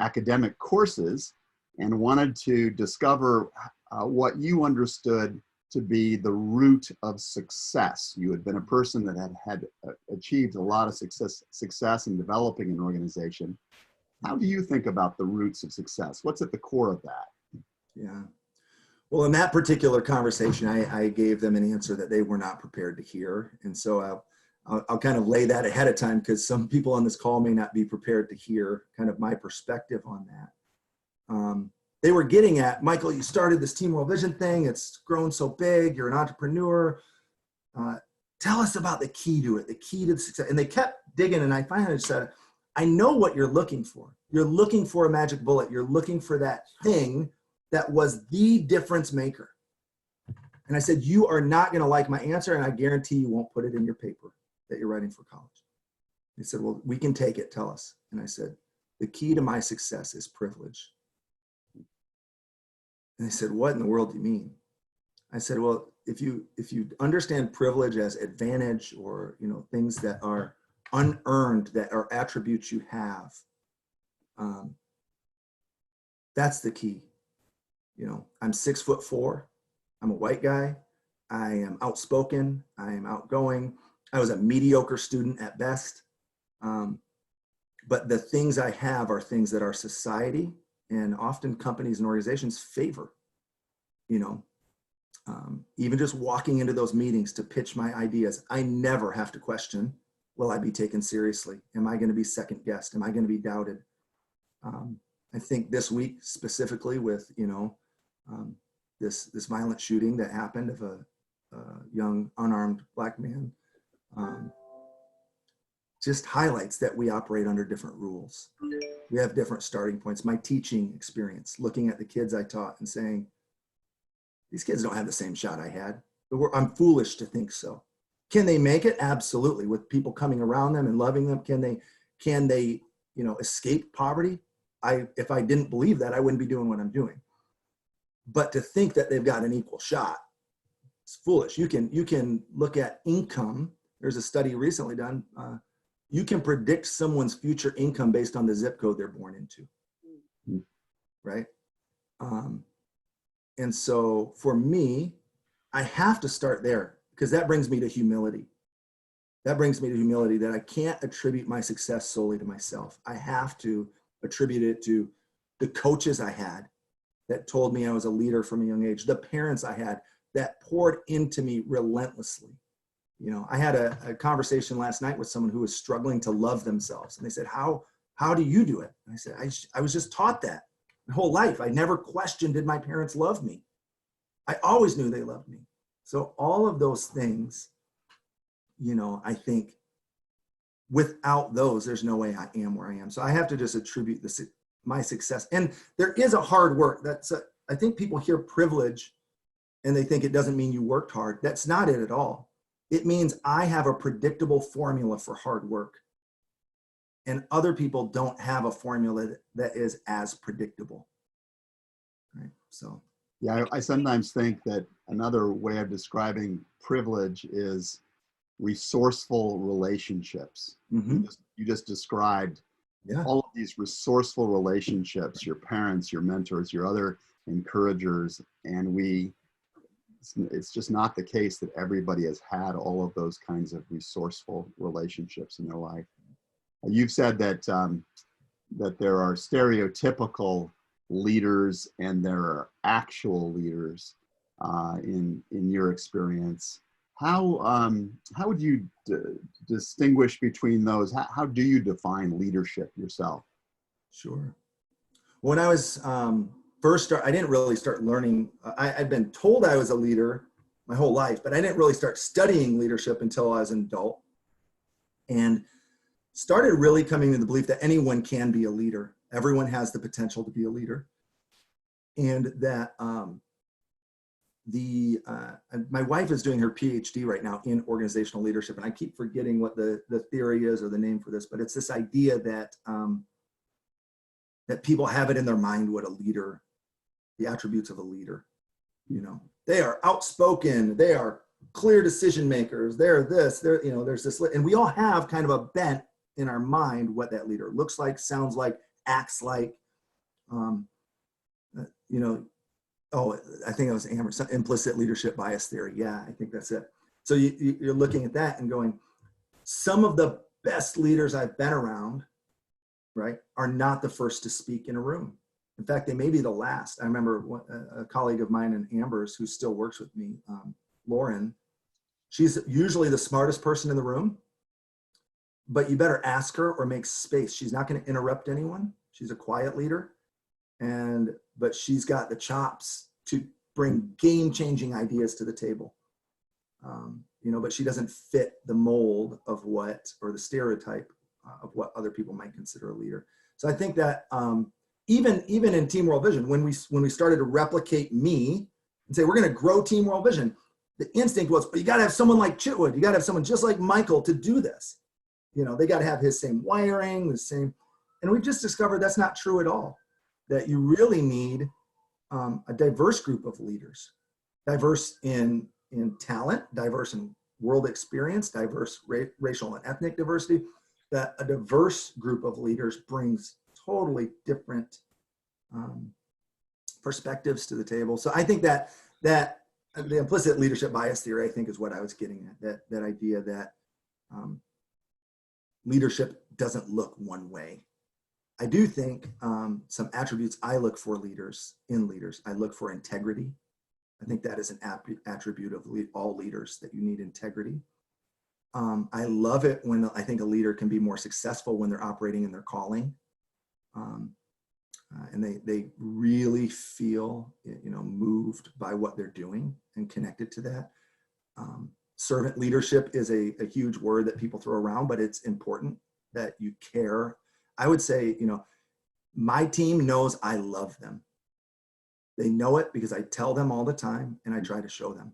academic courses and wanted to discover what you understood to be the root of success. You had been a person that had achieved a lot of success in developing an organization. How do you think about the roots of success? What's at the core of that? Yeah. Well, in that particular conversation, I gave them an answer that they were not prepared to hear. And so I'll kind of lay that ahead of time, because some people on this call may not be prepared to hear kind of my perspective on that. They were getting at, Michael, you started this Team World Vision thing. It's grown so big. You're an entrepreneur. Tell us about the key to it, the key to the success. And they kept digging, and I finally said, I know what you're looking for. You're looking for a magic bullet. You're looking for that thing that was the difference maker. And I said, you are not going to like my answer, and I guarantee you won't put it in your paper that you're writing for college. They said, well, we can take it. Tell us. And I said, the key to my success is privilege. And they said, what in the world do you mean? I said, well, if you understand privilege as advantage, or things that are unearned, that are attributes you have, that's the key. I'm 6'4". I'm a white guy. I am outspoken. I am outgoing. I was a mediocre student at best. But the things I have are things that our society and often companies and organizations favor. You know, even just walking into those meetings to pitch my ideas, I never have to question, will I be taken seriously? Am I going to be second guessed? Am I going to be doubted? I think this week specifically with, you know, this violent shooting that happened of a young unarmed Black man, just highlights that we operate under different rules. We have different starting points. My teaching experience, looking at the kids I taught and saying, these kids don't have the same shot I had. I'm foolish to think so. Can they make it? Absolutely. With people coming around them and loving them, can they, you know, escape poverty? If I didn't believe that, I wouldn't be doing what I'm doing. But to think that they've got an equal shot, it's foolish. You can look at income. There's a study recently done. You can predict someone's future income based on the zip code they're born into, right? And so for me, I have to start there because that brings me to humility. That brings me to humility that I can't attribute my success solely to myself. I have to attribute it to the coaches I had that told me I was a leader from a young age, the parents I had that poured into me relentlessly. You know, I had a conversation last night with someone who was struggling to love themselves. And they said, how do you do it? And I said, I was just taught that my whole life. I never questioned, did my parents love me? I always knew they loved me. So all of those things, you know, I think without those, there's no way I am where I am. So I have to just attribute my success. And there is a hard work. I think people hear privilege and they think it doesn't mean you worked hard. That's not it at all. It means I have a predictable formula for hard work. And other people don't have a formula that is as predictable. Right? So. Yeah, I sometimes think that another way of describing privilege is resourceful relationships. Mm-hmm. You just described all of these resourceful relationships, your parents, your mentors, your other encouragers, and it's just not the case that everybody has had all of those kinds of resourceful relationships in their life. You've said that that there are stereotypical leaders and there are actual leaders in your experience. How would you distinguish between those? How do you define leadership yourself? Sure. When I was I didn't really start learning. I'd been told I was a leader my whole life, but I didn't really start studying leadership until I was an adult, and started really coming to the belief that anyone can be a leader. Everyone has the potential to be a leader, and that my wife is doing her PhD right now in organizational leadership, and I keep forgetting what the theory is or the name for this, but it's this idea that that people have it in their mind what a leader, the attributes of a leader. You know, they are outspoken, they are clear decision makers, they're this, they're, you know, there's this, and we all have kind of a bent in our mind what that leader looks like, sounds like, acts like. You know, oh, I think it was Amherst, implicit leadership bias theory. Yeah, I think that's it. So you're looking at that and going, some of the best leaders I've been around, right, are not the first to speak in a room. In fact, they may be the last. I remember a colleague of mine in Amber's who still works with me, Lauren, she's usually the smartest person in the room, but you better ask her or make space. She's not going to interrupt anyone. She's a quiet leader, but she's got the chops to bring game-changing ideas to the table. You know, but she doesn't fit the mold of or the stereotype of what other people might consider a leader. So I think that even in Team World Vision, when we started to replicate me and say, we're going to grow Team World Vision, the instinct was, you got to have someone like Chitwood. You got to have someone just like Michael to do this. You know, they got to have his same wiring, and we just discovered that's not true at all. That you really need a diverse group of leaders, diverse in talent, diverse in world experience, diverse racial and ethnic diversity. That a diverse group of leaders brings totally different perspectives to the table. So I think that the implicit leadership bias theory, I think, is what I was getting at. That idea that Leadership doesn't look one way. I do think some attributes I look for in leaders. I look for integrity. I think that is an attribute of all leaders, that you need integrity. I love it when I think a leader can be more successful when they're operating in their calling. And they really feel, moved by what they're doing and connected to that. Servant leadership is a huge word that people throw around, but it's important that you care. I would say, my team knows I love them. They know it because I tell them all the time, and I try to show them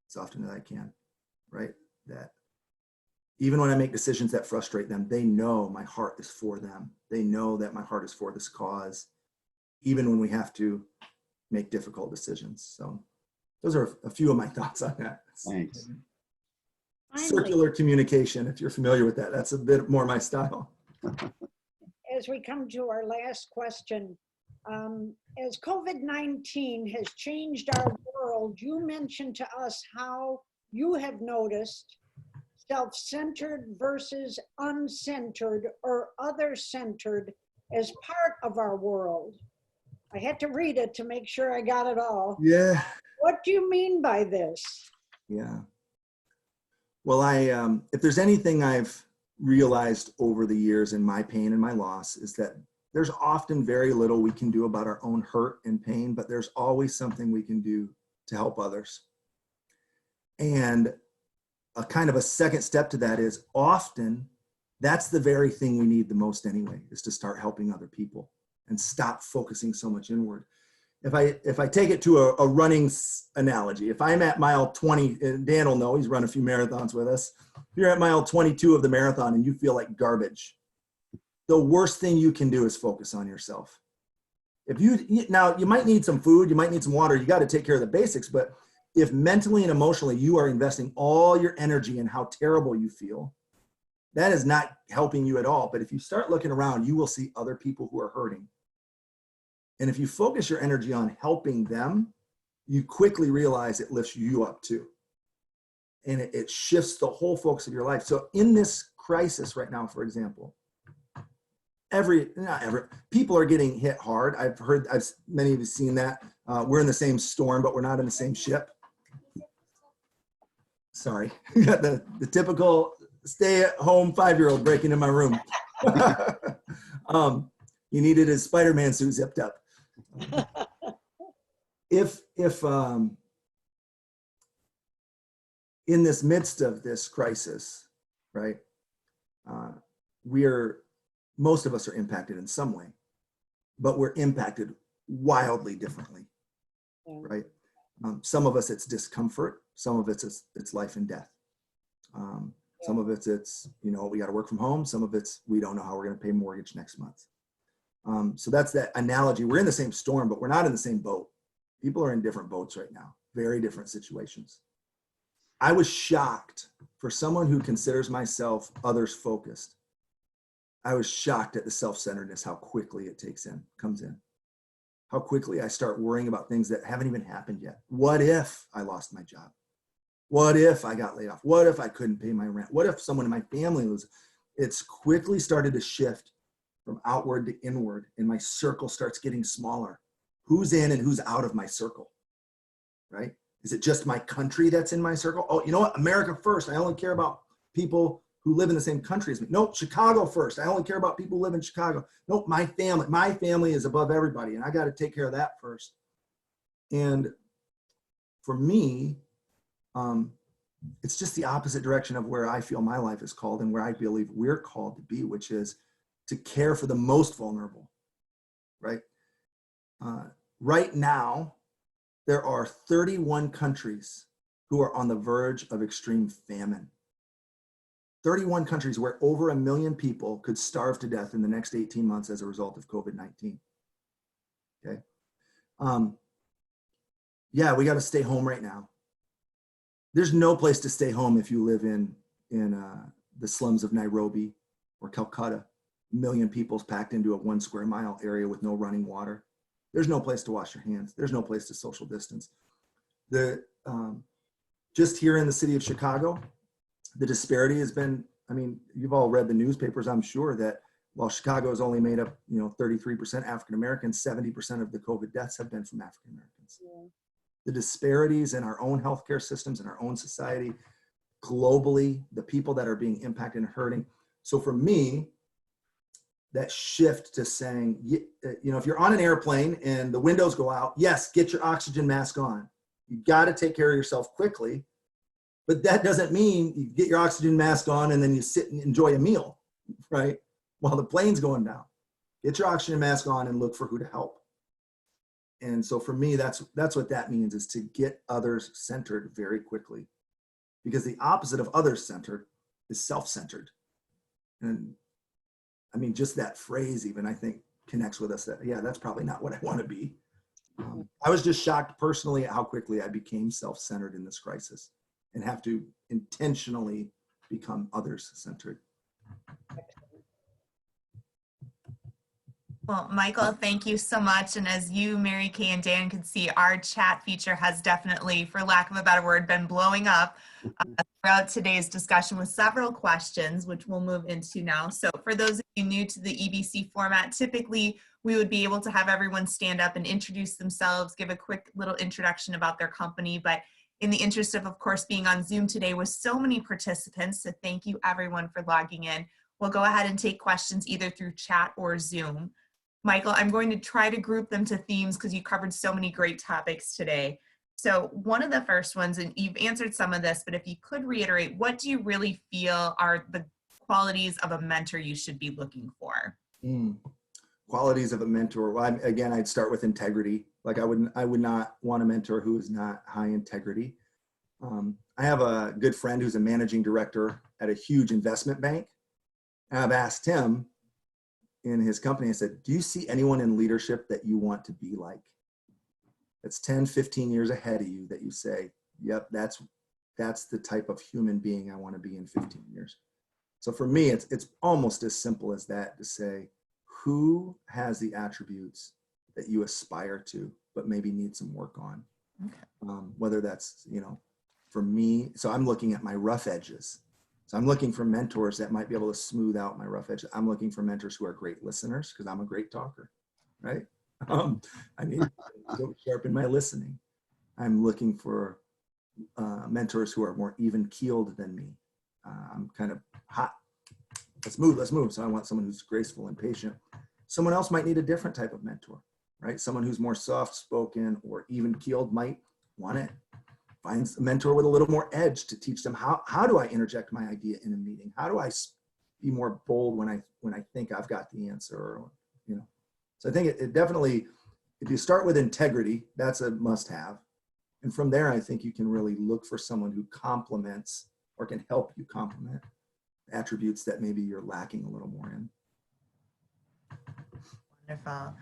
as often as I can, right? That even when I make decisions that frustrate them, they know my heart is for them. They know that my heart is for this cause, even when we have to make difficult decisions. So those are a few of my thoughts on that. Thanks. Circular communication, if you're familiar with that, that's a bit more my style. As we come to our last question, as COVID-19 has changed our world, you mentioned to us how you have noticed self-centered versus uncentered or other-centered as part of our world. I had to read it to make sure I got it all. Yeah. What do you mean by this? Yeah. Well, if there's anything I've realized over the years in my pain and my loss, is that there's often very little we can do about our own hurt and pain, but there's always something we can do to help others. And a kind of a second step to that is often that's the very thing we need the most anyway, is to start helping other people and stop focusing so much inward. If I take it to a running analogy, if I'm at mile 20, and Dan will know, he's run a few marathons with us. If you're at mile 22 of the marathon and you feel like garbage, the worst thing you can do is focus on yourself. Now you might need some food, you might need some water, you got to take care of the basics, but if mentally and emotionally you are investing all your energy in how terrible you feel, that is not helping you at all. But if you start looking around, you will see other people who are hurting. And if you focus your energy on helping them, you quickly realize it lifts you up too. And it shifts the whole focus of your life. So in this crisis right now, for example, people are getting hit hard. Many of you have seen that. We're in the same storm, but we're not in the same ship. Sorry, we got the typical stay-at-home 5-year-old breaking in my room. He needed his Spider-Man suit zipped up. If in this midst of this crisis, right, most of us are impacted in some way, but we're impacted wildly differently, right? Some of us it's discomfort, some of it's life and death. Some of it's we got to work from home. Some of it's we don't know how we're going to pay mortgage next month. So that's that analogy. We're in the same storm, but we're not in the same boat. People are in different boats right now, very different situations. I was shocked for someone who considers myself others focused. I was shocked at the self-centeredness, how quickly it comes in. How quickly I start worrying about things that haven't even happened yet. What if I lost my job? What if I got laid off? What if I couldn't pay my rent? What if someone in my family was? It's quickly started to shift from outward to inward, and my circle starts getting smaller. Who's in and who's out of my circle, right? Is it just my country that's in my circle? Oh, you know what? America first. I only care about people who live in the same country as me. Nope, Chicago first. I only care about people who live in Chicago. Nope, my family is above everybody, and I got to take care of that first. And for me, it's just the opposite direction of where I feel my life is called and where I believe we're called to be, which is to care for the most vulnerable, right? Right now, there are 31 countries who are on the verge of extreme famine. 31 countries where over 1 million people could starve to death in the next 18 months as a result of COVID-19. Okay. Yeah, we got to stay home right now. There's no place to stay home if you live in the slums of Nairobi or Calcutta. 1 million people packed into a 1 square mile area with no running water. There's no place to wash your hands. There's no place to social distance. Just here in the city of Chicago, the disparity has been I mean, you've all read the newspapers, I'm sure, that while Chicago is only made up, 33% African Americans, 70% of the COVID deaths have been from African Americans. Yeah. The disparities in our own healthcare systems, in our own society, globally, the people that are being impacted and hurting. So for me, that shift to saying, if you're on an airplane and the windows go out, yes, get your oxygen mask on. You got to take care of yourself quickly, but that doesn't mean you get your oxygen mask on and then you sit and enjoy a meal, right? While the plane's going down. Get your oxygen mask on and look for who to help. And so for me, that's what that means, is to get others centered very quickly, because the opposite of others centered is self-centered. And I mean, just that phrase even, I think, connects with us that, yeah, that's probably not what I want to be. I was just shocked personally at how quickly I became self-centered in this crisis and have to intentionally become others-centered. Well, Michael, thank you so much. And as you, Mary Kay, and Dan can see, our chat feature has definitely, for lack of a better word, been blowing up throughout today's discussion with several questions, which we'll move into now. So for those of you new to the EBC format, typically we would be able to have everyone stand up and introduce themselves, give a quick little introduction about their company. But in the interest of course, being on Zoom today with so many participants, so thank you everyone for logging in. We'll go ahead and take questions either through chat or Zoom. Michael, I'm going to try to group them to themes because you covered so many great topics today. So one of the first ones, and you've answered some of this, but if you could reiterate, what do you really feel are the qualities of a mentor you should be looking for? Qualities of a mentor. Well, again, I'd start with integrity. Like I would not want a mentor who is not high integrity. I have a good friend who's a managing director at a huge investment bank. And I've asked him in his company, I said, do you see anyone in leadership that you want to be like? That's 10, 15 years ahead of you that you say, yep, that's the type of human being I want to be in 15 years. So for me, it's almost as simple as that, to say, who has the attributes that you aspire to, but maybe need some work on? Okay. Whether that's, for me, so I'm looking at my rough edges. So I'm looking for mentors that might be able to smooth out my rough edges. I'm looking for mentors who are great listeners, because I'm a great talker, right? I need to sharpen my listening. I'm looking for mentors who are more even-keeled than me. I'm kind of hot. Let's move. So I want someone who's graceful and patient. Someone else might need a different type of mentor, right? Someone who's more soft-spoken or even-keeled might want to find a mentor with a little more edge to teach them how do I interject my idea in a meeting? How do I be more bold when I think I've got the answer? Or, So I think it definitely, if you start with integrity, that's a must-have. And from there, I think you can really look for someone who complements or can help you complement attributes that maybe you're lacking a little more in. Wonderful.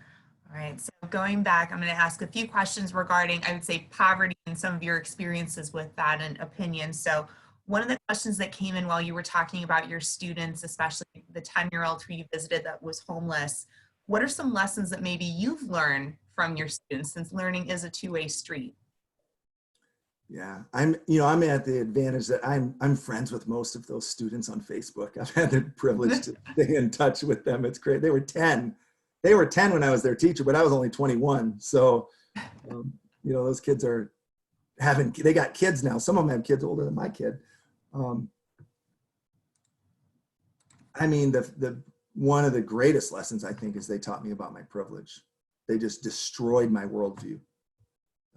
All right, so going back, I'm going to ask a few questions regarding, I would say, poverty and some of your experiences with that and opinions. So one of the questions that came in while you were talking about your students, especially the 10-year-old who you visited that was homeless, what are some lessons that maybe you've learned from your students, since learning is a two-way street? Yeah, I'm at the advantage that I'm friends with most of those students on Facebook. I've had the privilege to stay in touch with them. It's great. They were 10 when I was their teacher, but I was only 21. So, those kids they got kids now. Some of them have kids older than my kid. I mean, one of the greatest lessons, I think, is they taught me about my privilege. They just destroyed my worldview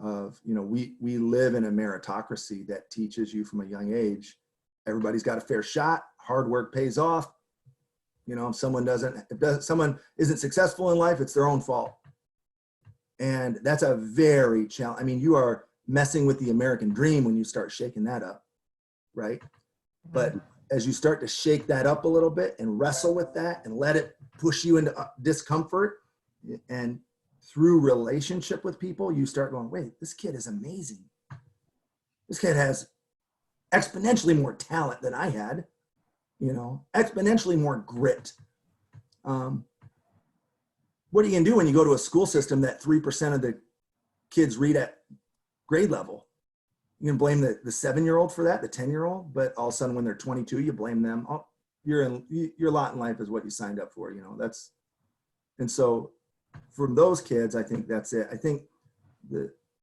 of, we live in a meritocracy that teaches you from a young age, everybody's got a fair shot, hard work pays off. If someone isn't successful in life, it's their own fault. And that's a very challenge. I mean, you are messing with the American dream when you start shaking that up, right? But as you start to shake that up a little bit and wrestle with that and let it push you into discomfort, and through relationship with people, you start going, wait, this kid is amazing. This kid has exponentially more talent than I had, exponentially more grit. What are you gonna do when you go to a school system that 3% of the kids read at grade level? You can blame the 7-year-old for that, the 10-year-old, but all of a sudden when they're 22, you blame them. Oh, your lot in life is what you signed up for, and so from those kids, I think that's it. I think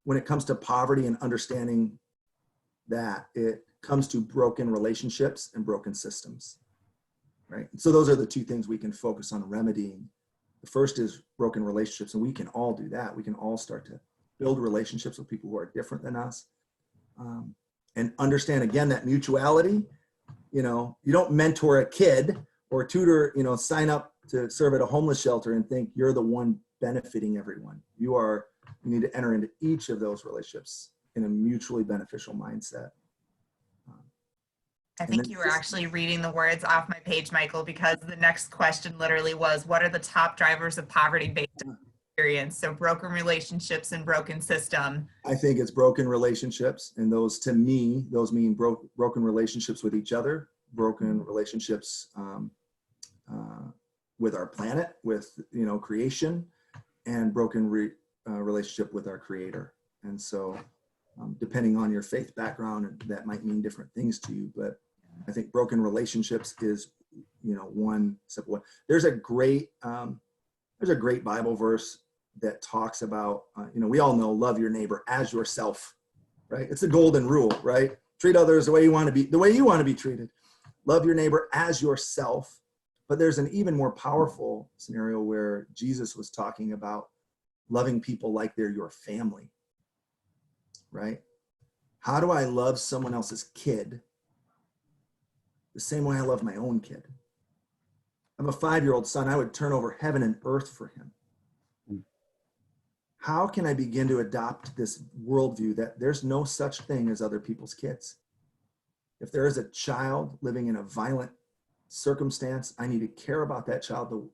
when it comes to poverty and understanding that, it comes to broken relationships and broken systems, right? So those are the two things we can focus on remedying. The first is broken relationships, and we can all do that. We can all start to build relationships with people who are different than us, and understand, again, that mutuality. You don't mentor a kid or tutor, sign up to serve at a homeless shelter and think you're the one benefiting everyone. You need to enter into each of those relationships in a mutually beneficial mindset. I think you were actually reading the words off my page, Michael, because the next question literally was, what are the top drivers of poverty-based experience? So broken relationships and broken system. I think it's broken relationships, and those, to me, those mean broken relationships with each other, broken relationships with our planet, with creation, and broken relationship with our Creator. And so, depending on your faith background, that might mean different things to you. But I think broken relationships is, one simple one. There's a great Bible verse that talks about, we all know, love your neighbor as yourself, right? It's the golden rule, right? Treat others the way you want to be treated. Love your neighbor as yourself. But there's an even more powerful scenario where Jesus was talking about loving people like they're your family, right? How do I love someone else's kid the same way I love my own kid? I have a 5-year-old son. I would turn over heaven and earth for him. How can I begin to adopt this worldview that there's no such thing as other people's kids? If there is a child living in a violent circumstance, I need to care about that child.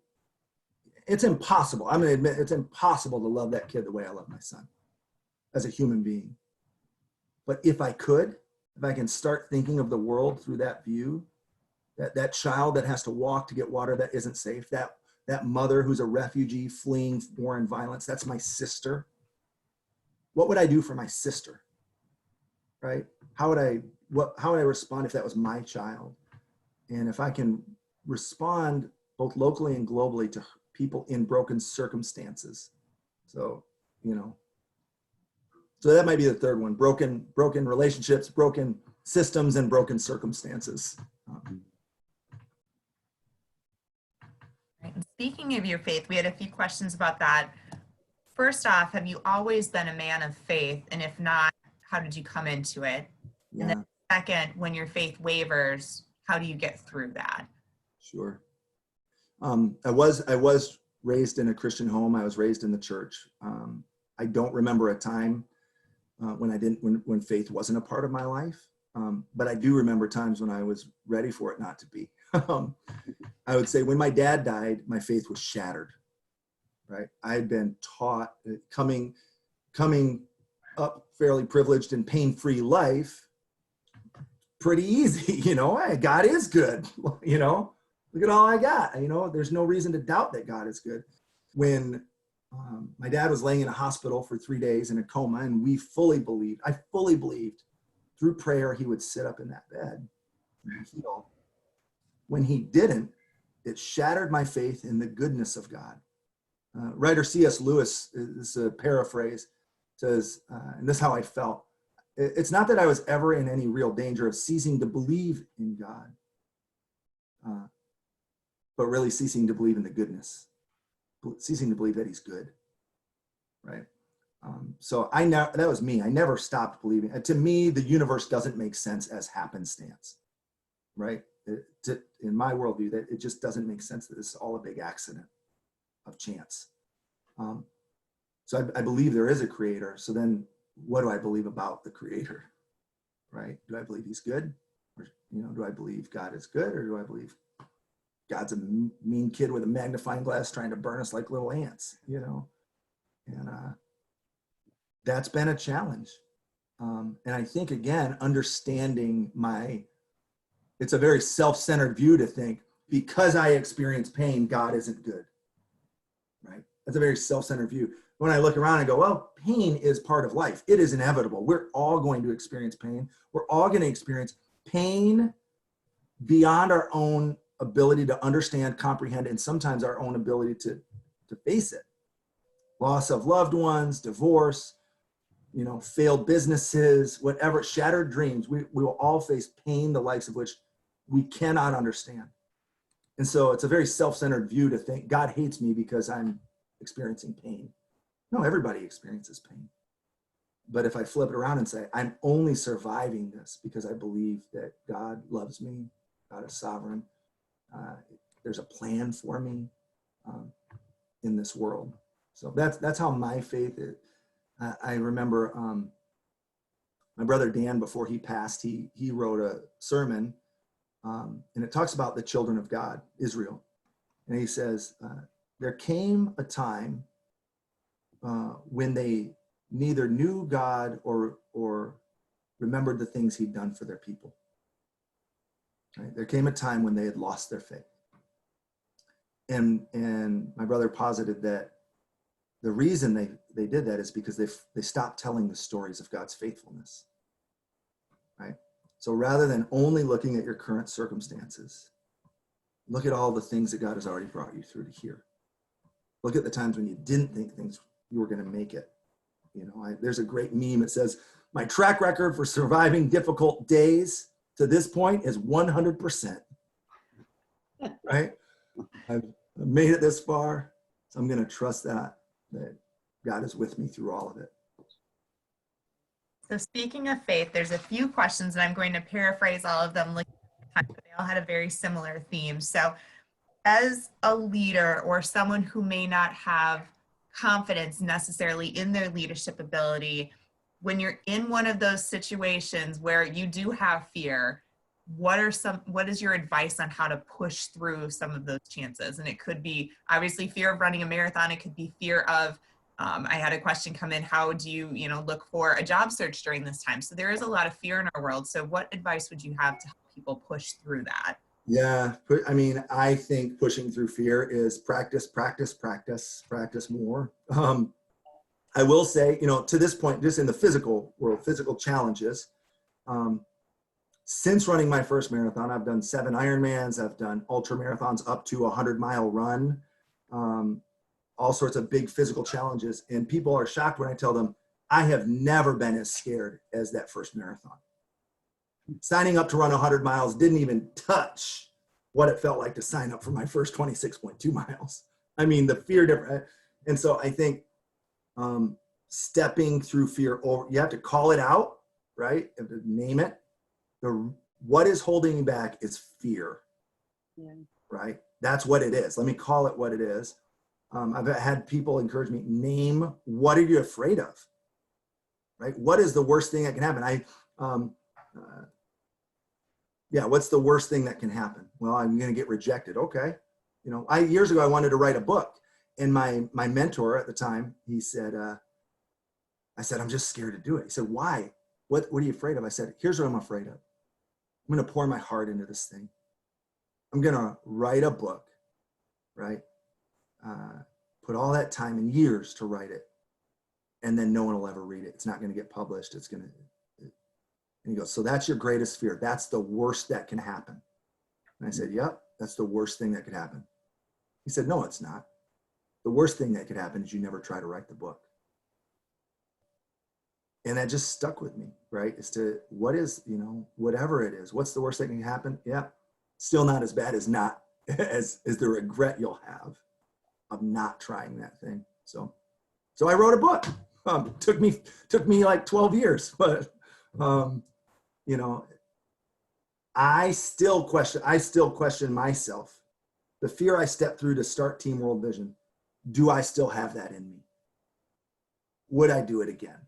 It's impossible. I'm going to admit it's impossible to love that kid the way I love my son as a human being. But if I can start thinking of the world through that view, that child that has to walk to get water that isn't safe, that mother who's a refugee fleeing war and violence, that's my sister. What would I do for my sister, right? How would I respond if that was my child? And if I can respond both locally and globally to people in broken circumstances. So that might be the third one: broken relationships, broken systems, and broken circumstances. Right. And speaking of your faith, we had a few questions about that. First off, have you always been a man of faith? And if not, how did you come into it? Yeah. And then second, when your faith wavers, how do you get through that? Sure. I was raised in a Christian home. I was raised in the church. I don't remember a time when faith wasn't a part of my life. But I do remember times when I was ready for it not to be. I would say when my dad died, my faith was shattered, right? I had been taught, coming up fairly privileged and pain-free life, pretty easy, hey, God is good, look at all I got, there's no reason to doubt that God is good. When my dad was laying in a hospital for 3 days in a coma, and I fully believed through prayer he would sit up in that bed and heal. When he didn't, it shattered my faith in the goodness of God. Writer C.S. Lewis, this is a paraphrase, says, and this is how I felt: it's not that I was ever in any real danger of ceasing to believe in God, but really ceasing to believe in the goodness, ceasing to believe that he's good, right? So that was me. I never stopped believing. To me, the universe doesn't make sense as happenstance, right? In my worldview, that it just doesn't make sense that it's all a big accident of chance. So I believe there is a creator. So then what do I believe about the creator, right? Do I believe he's good? Or, do I believe God is good? Or do I believe God's a mean kid with a magnifying glass trying to burn us like little ants, And that's been a challenge. And I think, again, understanding it's a very self-centered view to think, because I experience pain, God isn't good, right? That's a very self-centered view. When I look around, I go, well, pain is part of life. It is inevitable. We're all going to experience pain. We're all going to experience pain beyond our own ability to understand, comprehend, and sometimes our own ability to face it. Loss of loved ones, divorce, failed businesses, whatever, shattered dreams. We will all face pain, the likes of which we cannot understand. And so it's a very self-centered view to think God hates me because I'm experiencing pain. No, everybody experiences pain. But if I flip it around and say, I'm only surviving this because I believe that God loves me, God is sovereign, there's a plan for me in this world. So that's how my faith is. I remember my brother Dan, before he passed, he wrote a sermon, and it talks about the children of God, Israel. And he says, there came a time when they neither knew God or remembered the things he'd done for their people. Right? There came a time when they had lost their faith. And my brother posited that the reason they did that is because they stopped telling the stories of God's faithfulness, right? So rather than only looking at your current circumstances, look at all the things that God has already brought you through to here. Look at the times when you didn't think you were going to make it. There's a great meme. It says, my track record for surviving difficult days to this point is 100%, right? I've made it this far, so I'm going to trust that God is with me through all of it. So speaking of faith, there's a few questions, and I'm going to paraphrase all of them, but they all had a very similar theme. So as a leader or someone who may not have confidence necessarily in their leadership ability, when you're in one of those situations where you do have fear, what is your advice on how to push through some of those chances? And it could be obviously fear of running a marathon. It could be fear of, I had a question come in, how do you look for a job search during this time? So there is a lot of fear in our world. So what advice would you have to help people push through that? Yeah, I think pushing through fear is practice more. I will say, to this point, just in the physical world, physical challenges, since running my first marathon, I've done 7 Ironmans, I've done ultra marathons up to a 100-mile run, all sorts of big physical challenges. And people are shocked when I tell them, I have never been as scared as that first marathon. Signing up to run 100 miles didn't even touch what it felt like to sign up for my first 26.2 miles. I mean, the fear different. And so I think stepping through fear, you have to call it out, right? You have to name it. What is holding you back is fear, right? That's what it is. Let me call it what it is. I've had people encourage me, name, what are you afraid of, right? What is the worst thing that can happen? What's the worst thing that can happen? Well, I'm going to get rejected. Okay. Years ago, I wanted to write a book, and my mentor at the time, he said, I said, I'm just scared to do it. He said, why? What are you afraid of? I said, here's what I'm afraid of. I'm going to pour my heart into this thing. I'm going to write a book, right? Put all that time and years to write it, and then no one will ever read it. It's not going to get published. And he goes, so that's your greatest fear. That's the worst that can happen. And I said, yep, that's the worst thing that could happen. He said, no, it's not. The worst thing that could happen is you never try to write the book. And that just stuck with me, right? Is to what is, whatever it is, what's the worst that can happen? Yeah, still not as bad as not, as the regret you'll have of not trying that thing. So I wrote a book. Took me like 12 years, but I still question myself. The fear I stepped through to start Team World Vision, do I still have that in me? Would I do it again?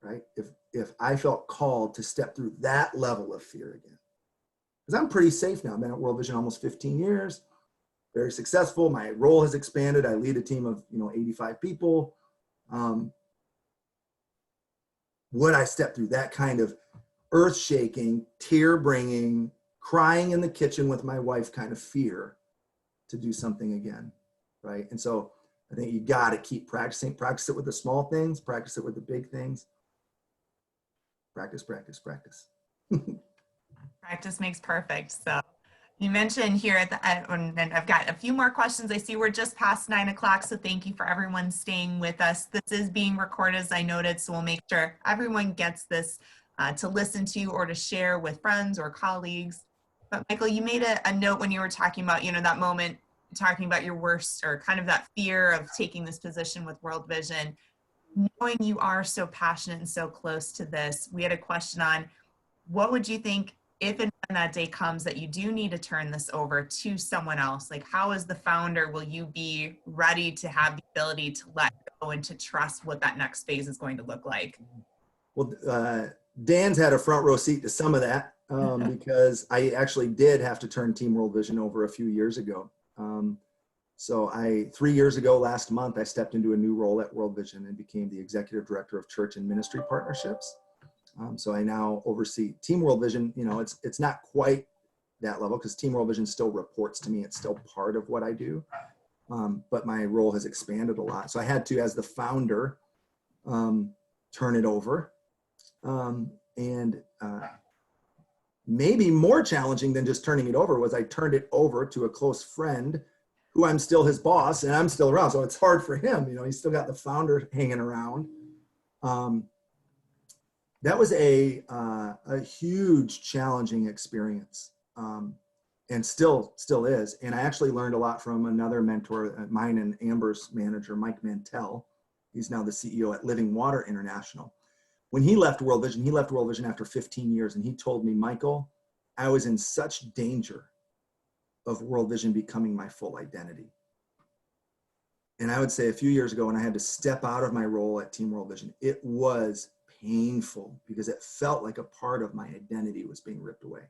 Right? If I felt called to step through that level of fear again, because I'm pretty safe now. I've been at World Vision almost 15 years, very successful. My role has expanded. I lead a team of 85 people. Would I step through that kind of earth-shaking, tear-bringing, crying in the kitchen with my wife kind of fear to do something again, right? And so I think you got to keep practicing. Practice it with the small things. Practice it with the big things. Practice. Practice makes perfect. So, You mentioned here at the end, and I've got a few more questions. I see we're just past 9 o'clock, so thank you for everyone staying with us. This is being recorded, as I noted, so we'll make sure everyone gets this to listen to or to share with friends or colleagues. But Michael, you made a note when you were talking about, that moment, talking about your worst or kind of that fear of taking this position with World Vision. Knowing you are so passionate and so close to this, we had a question on what would you think if and when that day comes that you do need to turn this over to someone else? Like, how as the founder will you be ready to have the ability to let go and to trust what that next phase is going to look like? Well, Dan's had a front row seat to some of that because I actually did have to turn Team World Vision over a few years ago. So 3 years ago, last month, I stepped into a new role at World Vision and became the Executive Director of Church and Ministry Partnerships. So I now oversee Team World Vision. It's not quite that level because Team World Vision still reports to me. It's still part of what I do, but my role has expanded a lot. So I had to, as the founder, turn it over. Maybe more challenging than just turning it over was I turned it over to a close friend who I'm still his boss and I'm still around. So it's hard for him. He's still got the founder hanging around. That was a huge challenging experience, and still is. And I actually learned a lot from another mentor, mine and Amber's manager, Mike Mantell. He's now the CEO at Living Water International. When he left World Vision after 15 years, and he told me, Michael, I was in such danger of World Vision becoming my full identity. And I would say a few years ago when I had to step out of my role at Team World Vision, it was painful because it felt like a part of my identity was being ripped away.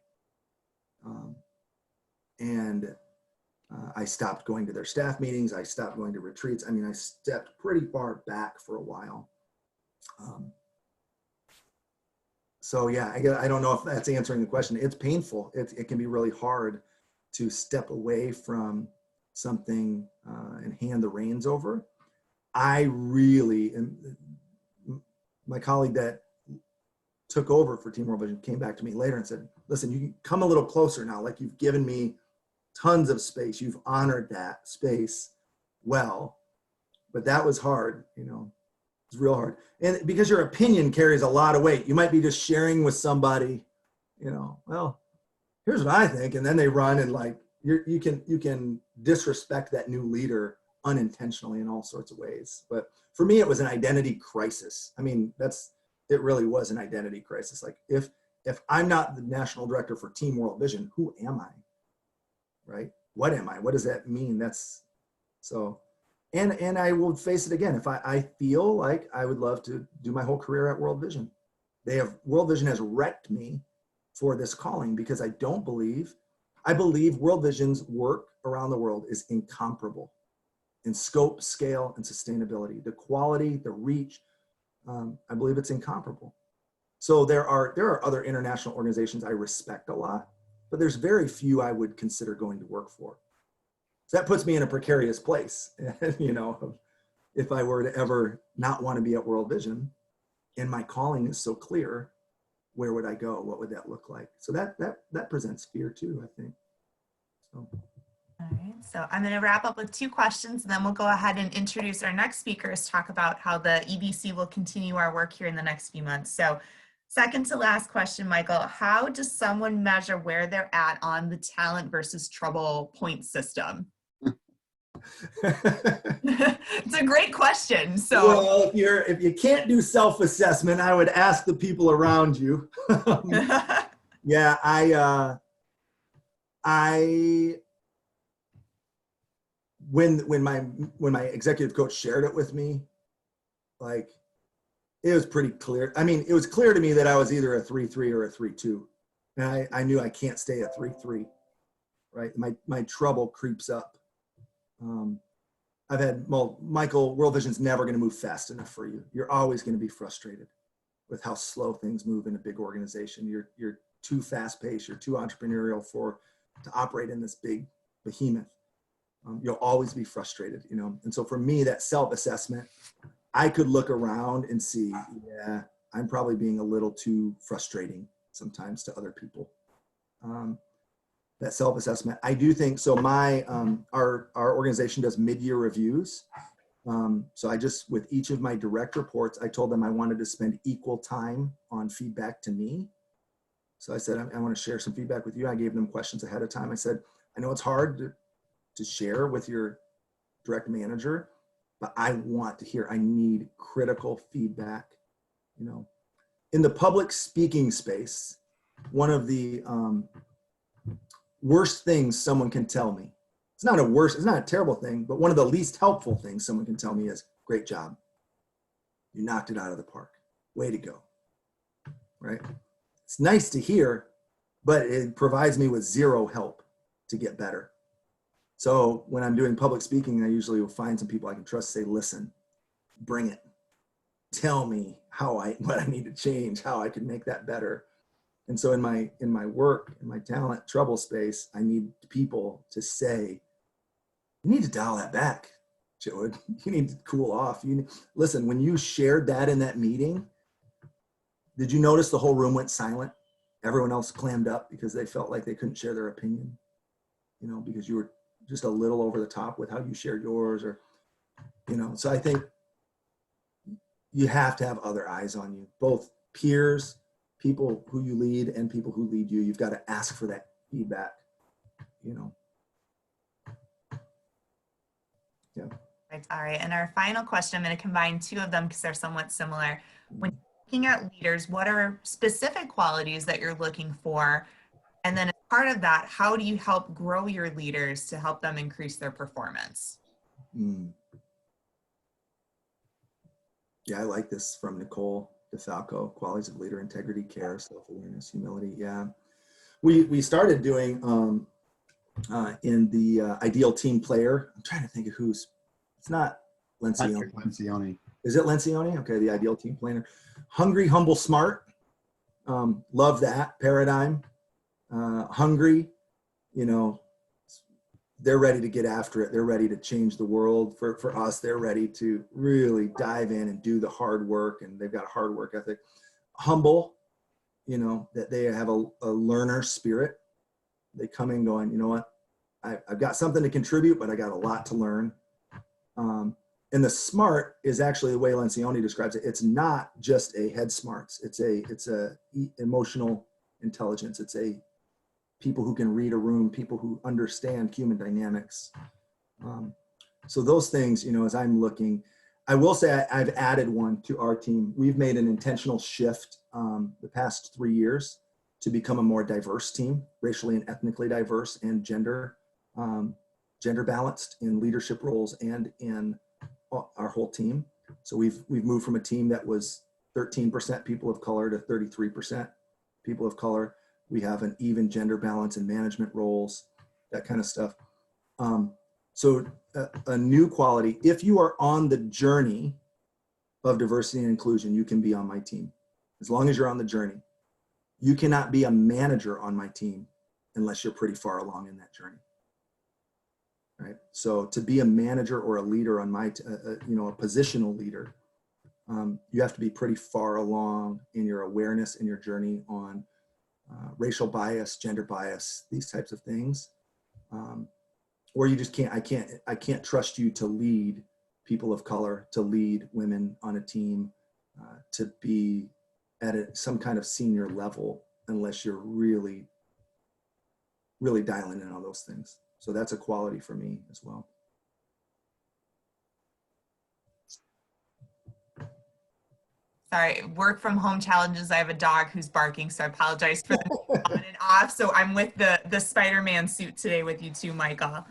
I stopped going to their staff meetings. I stopped going to retreats. I stepped pretty far back for a while. So yeah, I don't know if that's answering the question. It's painful. It can be really hard to step away from something and hand the reins over. My colleague that took over for Team World Vision came back to me later and said, listen, you can come a little closer now. Like, you've given me tons of space. You've honored that space well, but that was hard. It's real hard. And because your opinion carries a lot of weight, you might be just sharing with somebody, well, here's what I think. And then they run and you can disrespect that new leader unintentionally in all sorts of ways. But for me, it was an identity crisis. It really was an identity crisis. Like, if I'm not the national director for Team World Vision, who am I? Right? What am I? What does that mean? And I will face it again. If I feel like I would love to do my whole career at World Vision. World Vision has wrecked me for this calling because I believe World Vision's work around the world is incomparable in scope, scale, and sustainability. The quality, the reach, I believe it's incomparable. So there are other international organizations I respect a lot, but there's very few I would consider going to work for. So that puts me in a precarious place, if I were to ever not want to be at World Vision and my calling is so clear, where would I go? What would that look like? So that presents fear too, I think. So. All right, so I'm going to wrap up with 2 questions, and then we'll go ahead and introduce our next speakers, talk about how the EBC will continue our work here in the next few months. So second to last question, Michael, how does someone measure where they're at on the talent versus trouble point system? It's a great question. So, well, if you can't do self-assessment, I would ask the people around you. Yeah, when my executive coach shared it with me, it was pretty clear. It was clear to me that I was either a 3-3 or a 3-2, and I knew I can't stay a 3-3. Right, my trouble creeps up. Michael, World Vision's never going to move fast enough for you. You're always going to be frustrated with how slow things move in a big organization. You're too fast-paced. You're too entrepreneurial to operate in this big behemoth. You'll always be frustrated, And so for me, that self-assessment, I could look around and see, yeah, I'm probably being a little too frustrating sometimes to other people. that self-assessment. I do think so. Our organization does mid-year reviews. So I just, with each of my direct reports, I told them I wanted to spend equal time on feedback to me. So I said, I want to share some feedback with you. I gave them questions ahead of time. I said, I know it's hard to share with your direct manager, but I want to hear, I need critical feedback. You know, in the public speaking space, one of the worst things someone can tell me, it's not a terrible thing, but one of the least helpful things someone can tell me is, great job. You knocked it out of the park. Way to go. Right? It's nice to hear, but it provides me with zero help to get better. So when I'm doing public speaking, I usually will find some people I can trust, say, listen, bring it. Tell me what I need to change, how I can make that better. And so in my work, in my talent trouble space, I need people to say, you need to dial that back, Chitwood. You need to cool off. Listen, when you shared that in that meeting, did you notice the whole room went silent? Everyone else clammed up because they felt like they couldn't share their opinion, you know, because you were just a little over the top with how you shared yours, or, you know. So I think you have to have other eyes on you, both peers, people who you lead, and people who lead you. You've got to ask for that feedback, you know. Yeah. All right. And our final question, I'm going to combine two of them because they're somewhat similar. When you're looking at leaders, what are specific qualities that you're looking for? And then as part of that, how do you help grow your leaders to help them increase their performance? Yeah, I like this from Nicole DeFalco, qualities of leader: integrity, care, self-awareness, humility. Yeah. We started doing in the ideal team player. I'm trying to think of who's, it's not Lencioni. Is it Lencioni? Okay, the ideal team planner. Hungry, humble, smart. Love that paradigm. Hungry, you know, they're ready to get after it. They're ready to change the world. For us, they're ready to really dive in and do the hard work, and they've got a hard work ethic. Humble, you know, that they have a learner spirit. They come in going, you know what, I've got something to contribute, but I got a lot to learn. And the smart is actually the way Lencioni describes it. It's not just a head smarts. It's a emotional intelligence. It's a people who can read a room, people who understand human dynamics. So those things, you know, as I'm looking, I will say I've added one to our team. We've made an intentional shift the past 3 years to become a more diverse team, racially and ethnically diverse, and gender balanced in leadership roles and in our whole team. So we've moved from a team that was 13% people of color to 33% people of color. We have an even gender balance in management roles, that kind of stuff. So a new quality, if you are on the journey of diversity and inclusion, you can be on my team. As long as you're on the journey. You cannot be a manager on my team unless you're pretty far along in that journey. Right? So to be a manager or a leader on my, you know, a positional leader, you have to be pretty far along in your awareness in your journey on racial bias, gender bias, these types of things. Or you just can't, I can't trust you to lead people of color, to lead women on a team, to be at some kind of senior level unless you're really, really dialing in on those things. So that's a quality for me as well. Sorry, work from home challenges. I have a dog who's barking, so I apologize for the on and off. So I'm with the Spider-Man suit today with you too, Michael.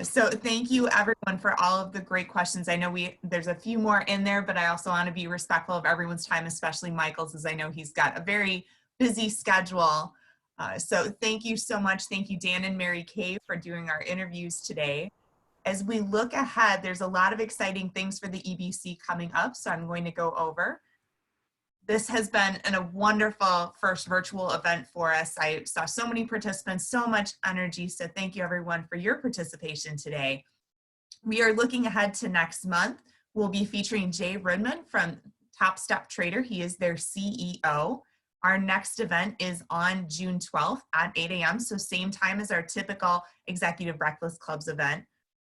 So thank you everyone for all of the great questions. I know there's a few more in there, but I also want to be respectful of everyone's time, especially Michael's, as I know he's got a very busy schedule. So thank you so much. Thank you, Dan and Mary Kay, for doing our interviews today. As we look ahead, there's a lot of exciting things for the EBC coming up, so I'm going to go over. This has been a wonderful first virtual event for us. I saw so many participants, so much energy. So thank you everyone for your participation today. We are looking ahead to next month. We'll be featuring Jay Rudman from Top Step Trader. He is their CEO. Our next event is on June 12th at 8 a.m. So same time as our typical Executive Breakfast Clubs event.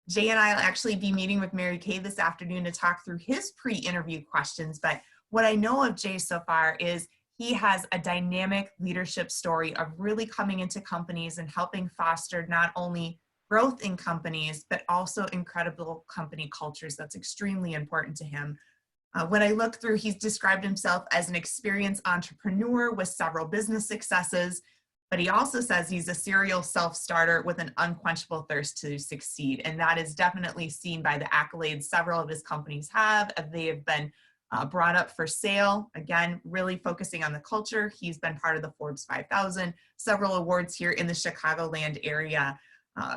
Jay and I will actually be meeting with Mary Kay this afternoon to talk through his pre-interview questions. But what I know of Jay so far is he has a dynamic leadership story of really coming into companies and helping foster not only growth in companies, but also incredible company cultures. That's extremely important to him. When I look through, he's described himself as an experienced entrepreneur with several business successes, but he also says he's a serial self-starter with an unquenchable thirst to succeed. And that is definitely seen by the accolades several of his companies have. They have been brought up for sale. Again, really focusing on the culture. He's been part of the Forbes 5000, several awards here in the Chicagoland area.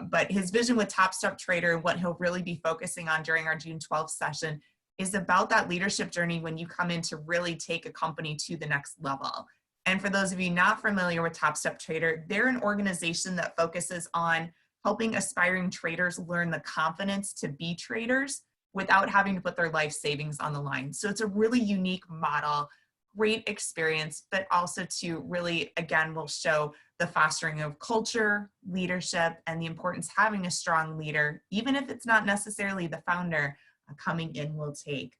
But his vision with Top Step Trader and what he'll really be focusing on during our June 12th session is about that leadership journey when you come in to really take a company to the next level. And for those of you not familiar with Top Step Trader, they're an organization that focuses on helping aspiring traders learn the confidence to be traders without having to put their life savings on the line. So it's a really unique model, great experience, but also to really, again, will show the fostering of culture, leadership, and the importance of having a strong leader, even if it's not necessarily the founder coming in will take.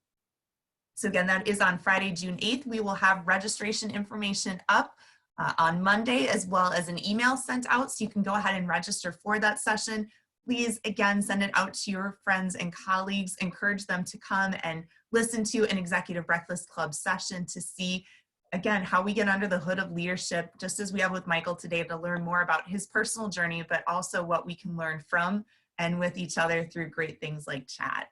So again, that is on Friday, June 8th. We will have registration information up on Monday, as well as an email sent out. So you can go ahead and register for that session. Please, again, send it out to your friends and colleagues. Encourage them to come and listen to an Executive Breakfast Club session to see, again, how we get under the hood of leadership, just as we have with Michael today, to learn more about his personal journey, but also what we can learn from and with each other through great things like chat.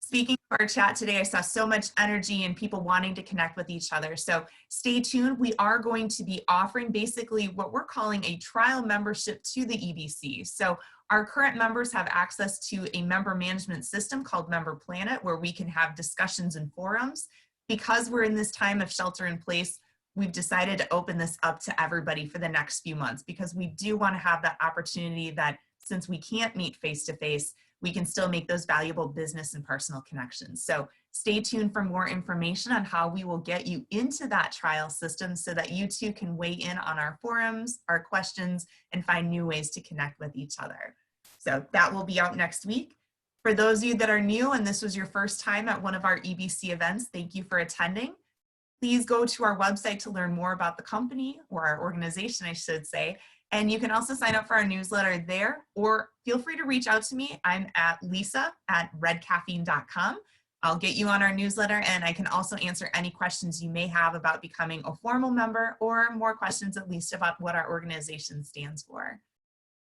Speaking of our chat today, I saw so much energy and people wanting to connect with each other. So stay tuned. We are going to be offering basically what we're calling a trial membership to the EBC. So our current members have access to a member management system called Member Planet, where we can have discussions and forums. Because we're in this time of shelter in place, we've decided to open this up to everybody for the next few months, because we do want to have that opportunity that since we can't meet face-to-face, we can still make those valuable business and personal connections. So stay tuned for more information on how we will get you into that trial system so that you too can weigh in on our forums, our questions, and find new ways to connect with each other. So that will be out next week. For those of you that are new and this was your first time at one of our EBC events, thank you for attending. Please go to our website to learn more about the company, or our organization, I should say. And you can also sign up for our newsletter there, or feel free to reach out to me. I'm at lisa@redcaffeine.com. I'll get you on our newsletter, and I can also answer any questions you may have about becoming a formal member, or more questions at least about what our organization stands for.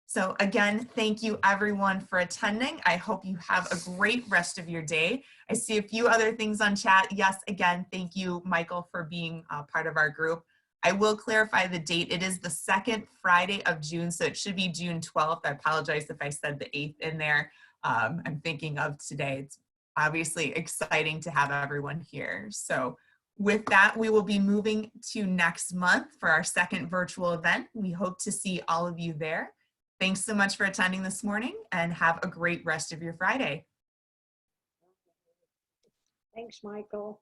So again, thank you everyone for attending. I hope you have a great rest of your day. I see a few other things on chat. Yes, again, thank you, Michael, for being part of our group. I will clarify the date. It is the second Friday of June, so it should be June 12th. I apologize if I said the 8th in there. I'm thinking of today. It's obviously exciting to have everyone here. So with that, we will be moving to next month for our second virtual event. We hope to see all of you there. Thanks so much for attending this morning, and have a great rest of your Friday. Thanks, Michael.